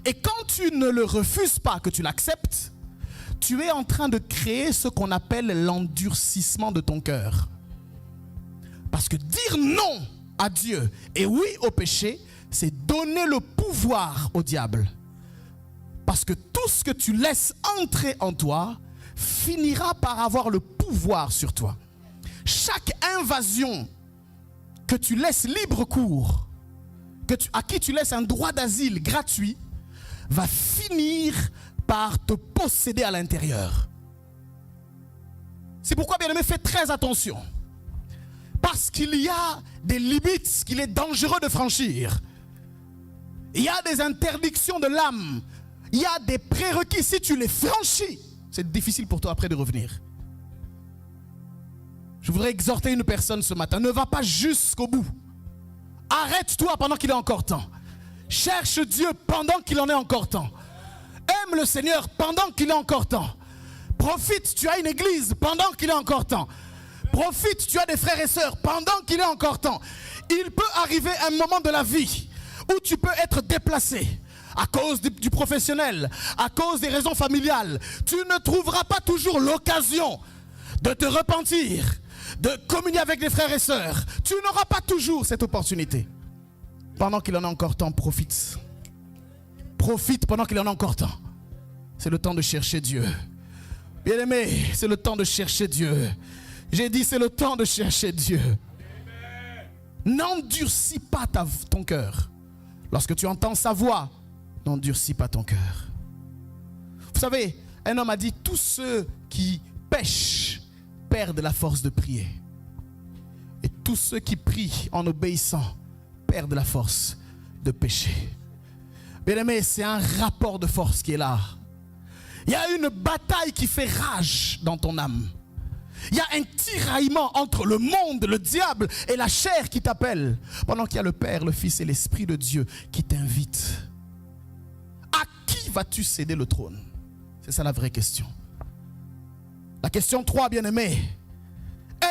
Et quand tu ne le refuses pas, que tu l'acceptes, tu es en train de créer ce qu'on appelle l'endurcissement de ton cœur. Parce que dire non à Dieu et oui au péché, c'est donner le pouvoir au diable. Parce que tout ce que tu laisses entrer en toi finira par avoir le pouvoir sur toi. Chaque invasion que tu laisses libre cours, à qui tu laisses un droit d'asile gratuit, va finir par te posséder à l'intérieur. C'est pourquoi, bien aimé, fais très attention. Parce qu'il y a des limites qu'il est dangereux de franchir. Il y a des interdictions de l'âme. Il y a des prérequis. Si tu les franchis, c'est difficile pour toi après de revenir. Je voudrais exhorter une personne ce matin. Ne va pas jusqu'au bout. Arrête-toi pendant qu'il est encore temps. Cherche Dieu pendant qu'il en est encore temps. Aime le Seigneur pendant qu'il est encore temps. Profite, tu as une église pendant qu'il est encore temps. Profite, tu as des frères et sœurs pendant qu'il est encore temps. Il peut arriver un moment de la vie où tu peux être déplacé à cause du professionnel, à cause des raisons familiales. Tu ne trouveras pas toujours l'occasion de te repentir, de communier avec des frères et sœurs. Tu n'auras pas toujours cette opportunité. Pendant qu'il en a encore temps, profite. Profite pendant qu'il en a encore temps. C'est le temps de chercher Dieu. Bien-aimé, c'est le temps de chercher Dieu. J'ai dit, c'est le temps de chercher Dieu. N'endurcis pas ton cœur. Lorsque tu entends sa voix, n'endurcis pas ton cœur. Vous savez, un homme a dit, tous ceux qui pêchent perdent la force de prier. Et tous ceux qui prient en obéissant perdent la force de pécher. Bien-aimé, c'est un rapport de force qui est là. Il y a une bataille qui fait rage dans ton âme. Il y a un tiraillement entre le monde, le diable et la chair qui t'appelle. Pendant qu'il y a le Père, le Fils et l'Esprit de Dieu qui t'invitent. À qui vas-tu céder le trône? C'est ça la vraie question. La question 3, bien-aimé.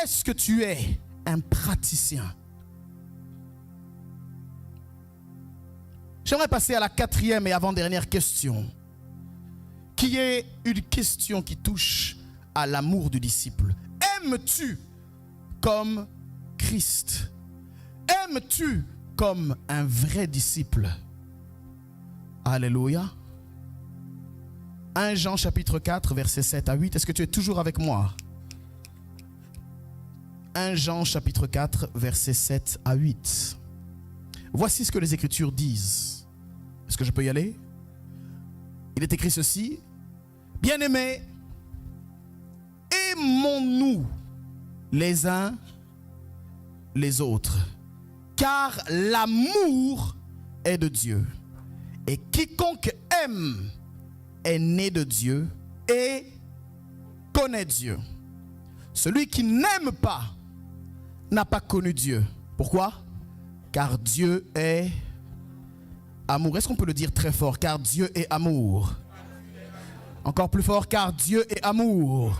Est-ce que tu es un praticien? J'aimerais passer à la quatrième et avant-dernière question, qui est une question qui touche à l'amour du disciple. Aimes-tu comme Christ? Aimes-tu comme un vrai disciple? Alléluia. 1 Jean chapitre 4, versets 7 à 8. Est-ce que tu es toujours avec moi? 1 Jean chapitre 4, versets 7 à 8. Voici ce que les Écritures disent. Est-ce que je peux y aller? Il est écrit ceci. Bien-aimés, aimons-nous les uns les autres, car l'amour est de Dieu. Et quiconque aime est né de Dieu et connaît Dieu. Celui qui n'aime pas n'a pas connu Dieu. Pourquoi? Car Dieu est amour. Est-ce qu'on peut le dire très fort? Car Dieu est amour. Encore plus fort, car Dieu est amour.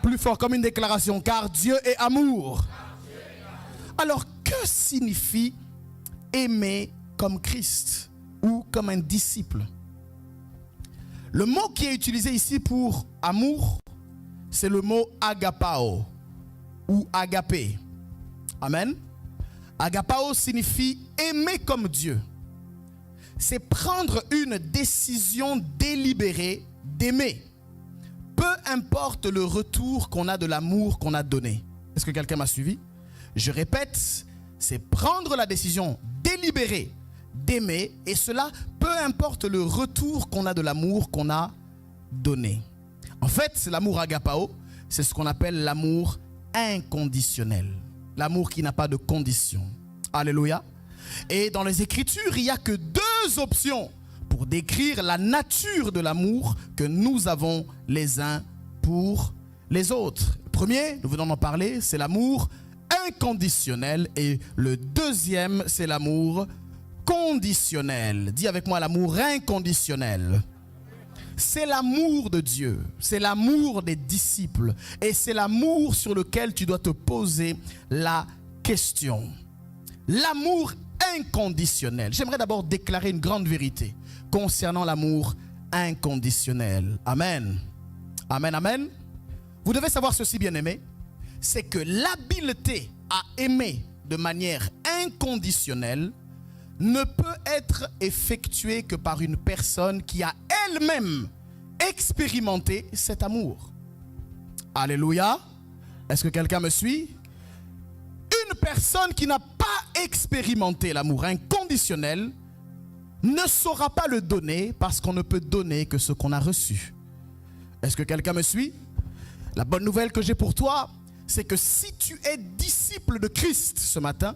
Plus fort comme une déclaration, car Dieu est amour. Alors, que signifie aimer comme Christ ou comme un disciple? Le mot qui est utilisé ici pour amour, c'est le mot agapao ou agapé. Amen. Agapao signifie aimer comme Dieu. C'est prendre une décision délibérée d'aimer. Peu importe le retour qu'on a de l'amour qu'on a donné. Est-ce que quelqu'un m'a suivi? Je répète, c'est prendre la décision délibérée d'aimer, et cela peu importe le retour qu'on a de l'amour qu'on a donné. En fait, c'est l'amour agapao, c'est ce qu'on appelle l'amour inconditionnel. L'amour qui n'a pas de condition. Alléluia. Et dans les Écritures, il n'y a que deux options pour décrire la nature de l'amour que nous avons les uns pour les autres. Le premier, nous venons d'en parler, c'est l'amour inconditionnel, et le deuxième, c'est l'amour conditionnel. Dis avec moi, l'amour inconditionnel. C'est l'amour de Dieu, c'est l'amour des disciples, et c'est l'amour sur lequel tu dois te poser la question. L'amour inconditionnel. J'aimerais d'abord déclarer une grande vérité concernant l'amour inconditionnel. Amen. Amen, amen. Vous devez savoir ceci, bien-aimés, c'est que l'habileté à aimer de manière inconditionnelle ne peut être effectuée que par une personne qui a elle-même expérimenté cet amour. Alléluia. Est-ce que quelqu'un me suit? Une personne qui n'a pas expérimenté l'amour inconditionnel ne saura pas le donner, parce qu'on ne peut donner que ce qu'on a reçu. Est-ce que quelqu'un me suit? La bonne nouvelle que j'ai pour toi, c'est que si tu es disciple de Christ ce matin,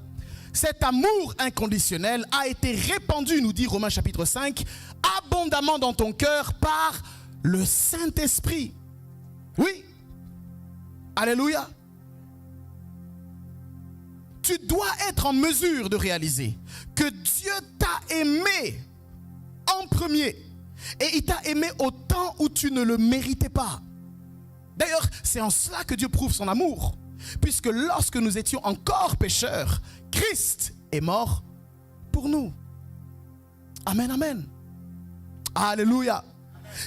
cet amour inconditionnel a été répandu, nous dit Romains chapitre 5, abondamment dans ton cœur par le Saint-Esprit. Oui. Alléluia. Tu dois être en mesure de réaliser que Dieu t'a aimé en premier. Et il t'a aimé au temps où tu ne le méritais pas. D'ailleurs, c'est en cela que Dieu prouve son amour. Puisque lorsque nous étions encore pécheurs, Christ est mort pour nous. Amen, amen. Alléluia.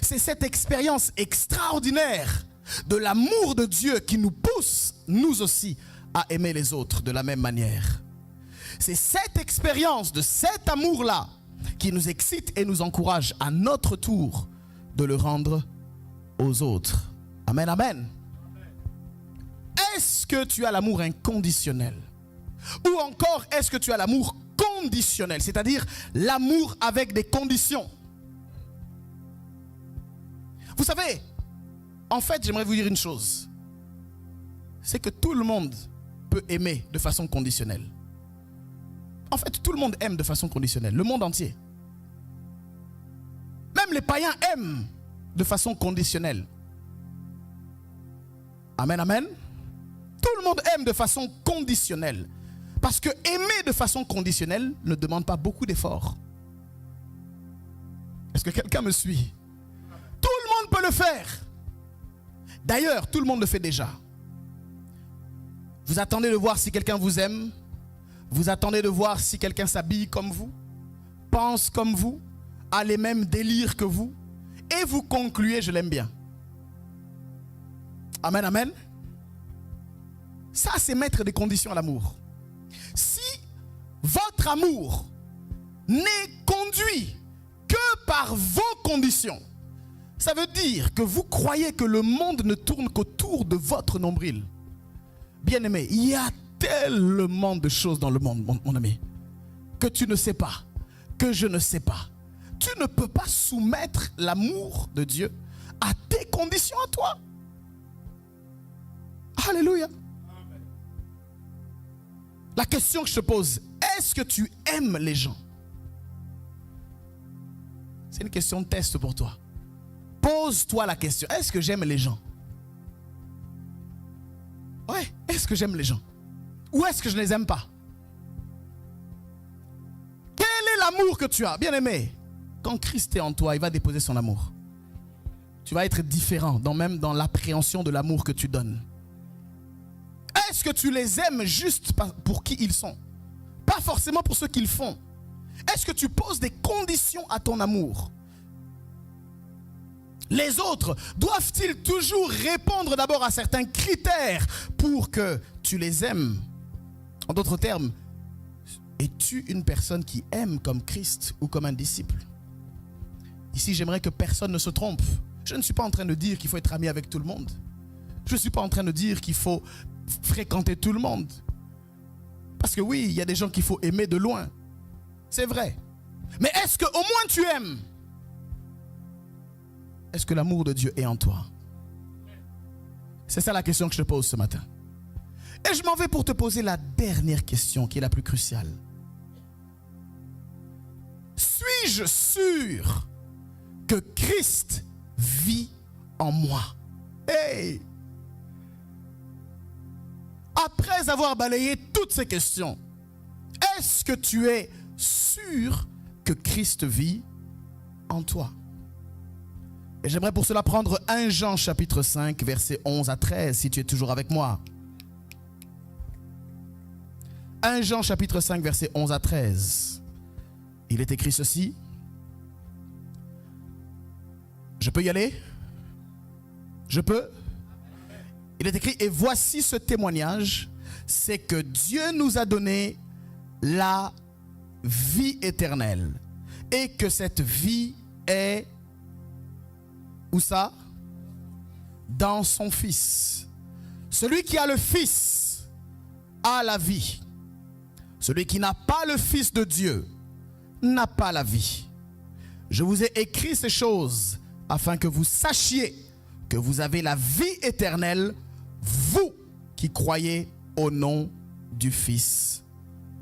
C'est cette expérience extraordinaire de l'amour de Dieu qui nous pousse, nous aussi, à aimer les autres de la même manière. C'est cette expérience de cet amour-là qui nous excite et nous encourage à notre tour de le rendre aux autres. Amen, amen. Est-ce que tu as l'amour inconditionnel? Ou encore, est-ce que tu as l'amour conditionnel? C'est-à-dire l'amour avec des conditions. Vous savez, en fait, j'aimerais vous dire une chose. C'est que tout le monde peut aimer de façon conditionnelle. En fait, tout le monde aime de façon conditionnelle. Le monde entier. Même les païens aiment de façon conditionnelle. Amen, amen. Tout le monde aime de façon conditionnelle. Parce que aimer de façon conditionnelle ne demande pas beaucoup d'efforts. Est-ce que quelqu'un me suit? Tout le monde peut le faire. D'ailleurs, tout le monde le fait déjà. Vous attendez de voir si quelqu'un vous aime. Vous attendez de voir si quelqu'un s'habille comme vous. pense comme vous, a les mêmes délires que vous, et vous concluez, je l'aime bien. Amen, amen. Ça, c'est mettre des conditions à l'amour. Si votre amour n'est conduit que par vos conditions, ça veut dire que vous croyez que le monde ne tourne qu'autour de votre nombril. Bien-aimé, il y a tellement de choses dans le monde, mon ami, que tu ne sais pas, que je ne sais pas. Tu ne peux pas soumettre l'amour de Dieu à tes conditions à toi. Alléluia. La question que je te pose, est-ce que tu aimes les gens? C'est une question de test pour toi. Pose-toi la question, est-ce que j'aime les gens? Ouais, est-ce que j'aime les gens? Ou est-ce que je ne les aime pas? Quel est l'amour que tu as? Bien-aimé, quand Christ est en toi, il va déposer son amour. Tu vas être différent, même dans l'appréhension de l'amour que tu donnes. Est-ce que tu les aimes juste pour qui ils sont? Pas forcément pour ce qu'ils font. Est-ce que tu poses des conditions à ton amour? Les autres doivent-ils toujours répondre d'abord à certains critères pour que tu les aimes? En d'autres termes, es-tu une personne qui aime comme Christ ou comme un disciple? Ici, j'aimerais que personne ne se trompe. Je ne suis pas en train de dire qu'il faut être ami avec tout le monde. Je ne suis pas en train de dire qu'il faut fréquenter tout le monde. Parce que oui, il y a des gens qu'il faut aimer de loin. C'est vrai. Mais est-ce qu'au moins tu aimes? Est-ce que l'amour de Dieu est en toi? C'est ça la question que je te pose ce matin. Et je m'en vais pour te poser la dernière question qui est la plus cruciale. Suis-je sûr que Christ vit en moi? Hey! Après avoir balayé toutes ces questions, est-ce que tu es sûr que Christ vit en toi? Et j'aimerais pour cela prendre 1 Jean chapitre 5, versets 11 à 13, si tu es toujours avec moi. 1 Jean chapitre 5, versets 11 à 13. Il est écrit ceci. Je peux y aller? Je peux? Il est écrit, et voici ce témoignage, c'est que Dieu nous a donné la vie éternelle. Et que cette vie est, où ça? Dans son Fils. Celui qui a le Fils a la vie. Celui qui n'a pas le Fils de Dieu n'a pas la vie. Je vous ai écrit ces choses afin que vous sachiez que vous avez la vie éternelle, vous qui croyez au nom du Fils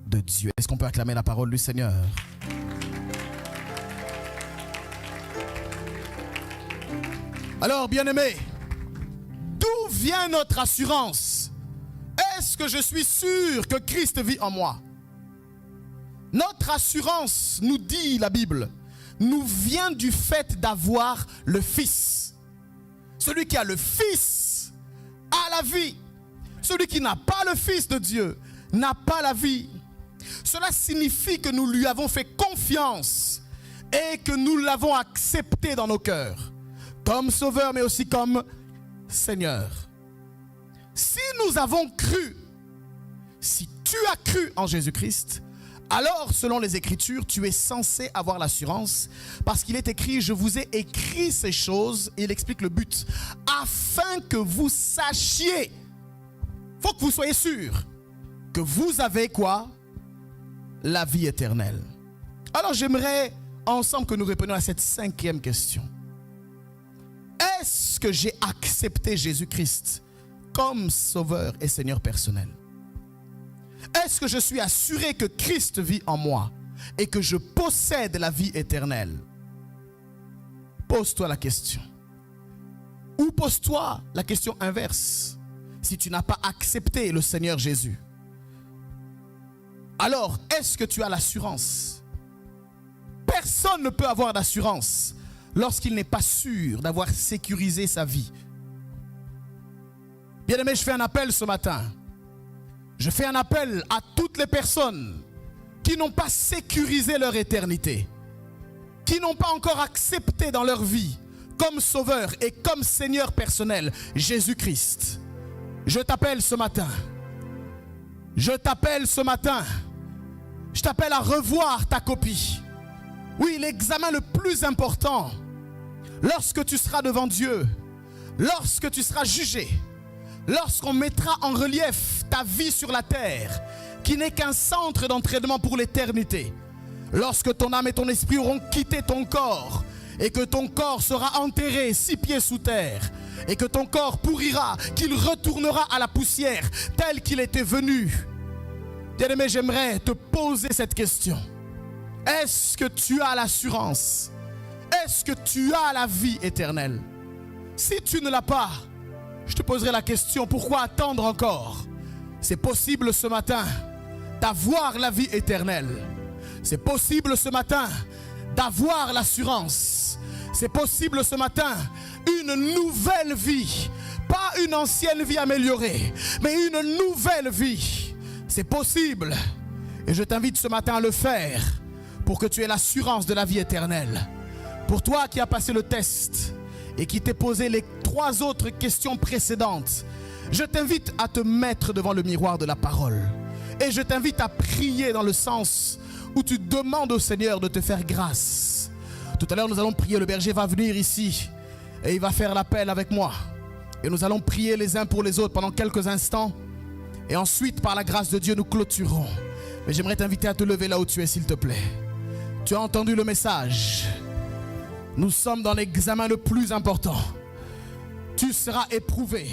de Dieu. Est-ce qu'on peut acclamer la parole du Seigneur? Alors, bien-aimés, d'où vient notre assurance? Est-ce que je suis sûr que Christ vit en moi? Notre assurance, nous dit la Bible, nous vient du fait d'avoir le Fils. Celui qui a le Fils a la vie. Celui qui n'a pas le Fils de Dieu n'a pas la vie. Cela signifie que nous lui avons fait confiance et que nous l'avons accepté dans nos cœurs, comme Sauveur mais aussi comme Seigneur. Si nous avons cru, si tu as cru en Jésus-Christ, alors selon les Écritures, tu es censé avoir l'assurance, parce qu'il est écrit, je vous ai écrit ces choses, et il explique le but, afin que vous sachiez, il faut que vous soyez sûrs, que vous avez quoi? La vie éternelle. Alors j'aimerais ensemble que nous répondions à cette 5e question. Est-ce que j'ai accepté Jésus-Christ comme Sauveur et Seigneur personnel? Est-ce que je suis assuré que Christ vit en moi et que je possède la vie éternelle? Pose-toi la question. Ou pose-toi la question inverse. Si tu n'as pas accepté le Seigneur Jésus, alors est-ce que tu as l'assurance? Personne ne peut avoir d'assurance lorsqu'il n'est pas sûr d'avoir sécurisé sa vie. Bien-aimé, je fais un appel ce matin. Je fais un appel à toutes les personnes qui n'ont pas sécurisé leur éternité, qui n'ont pas encore accepté dans leur vie comme sauveur et comme Seigneur personnel Jésus-Christ. Je t'appelle ce matin. Je t'appelle ce matin. Je t'appelle à revoir ta copie. Oui, l'examen le plus important, lorsque tu seras devant Dieu, lorsque tu seras jugé, lorsqu'on mettra en relief ta vie sur la terre, qui n'est qu'un centre d'entraînement pour l'éternité, lorsque ton âme et ton esprit auront quitté ton corps, et que ton corps sera enterré 6 pieds sous terre, et que ton corps pourrira, qu'il retournera à la poussière tel qu'il était venu. Bien-aimé, j'aimerais te poser cette question. Est-ce que tu as l'assurance? Est-ce que tu as la vie éternelle? Si tu ne l'as pas, je te poserai la question, pourquoi attendre encore? C'est possible ce matin d'avoir la vie éternelle. C'est possible ce matin d'avoir l'assurance. C'est possible ce matin une nouvelle vie. Pas une ancienne vie améliorée, mais une nouvelle vie. C'est possible. Et je t'invite ce matin à le faire pour que tu aies l'assurance de la vie éternelle. Pour toi qui as passé le test et qui t'es posé les 3 autres questions précédentes, je t'invite à te mettre devant le miroir de la parole. Et je t'invite à prier dans le sens où tu demandes au Seigneur de te faire grâce. Tout à l'heure, nous allons prier. Le berger va venir ici et il va faire l'appel avec moi. Et nous allons prier les uns pour les autres pendant quelques instants. Et ensuite, par la grâce de Dieu, nous clôturons. Mais j'aimerais t'inviter à te lever là où tu es, s'il te plaît. Tu as entendu le message. Nous sommes dans l'examen le plus important. Tu seras éprouvé.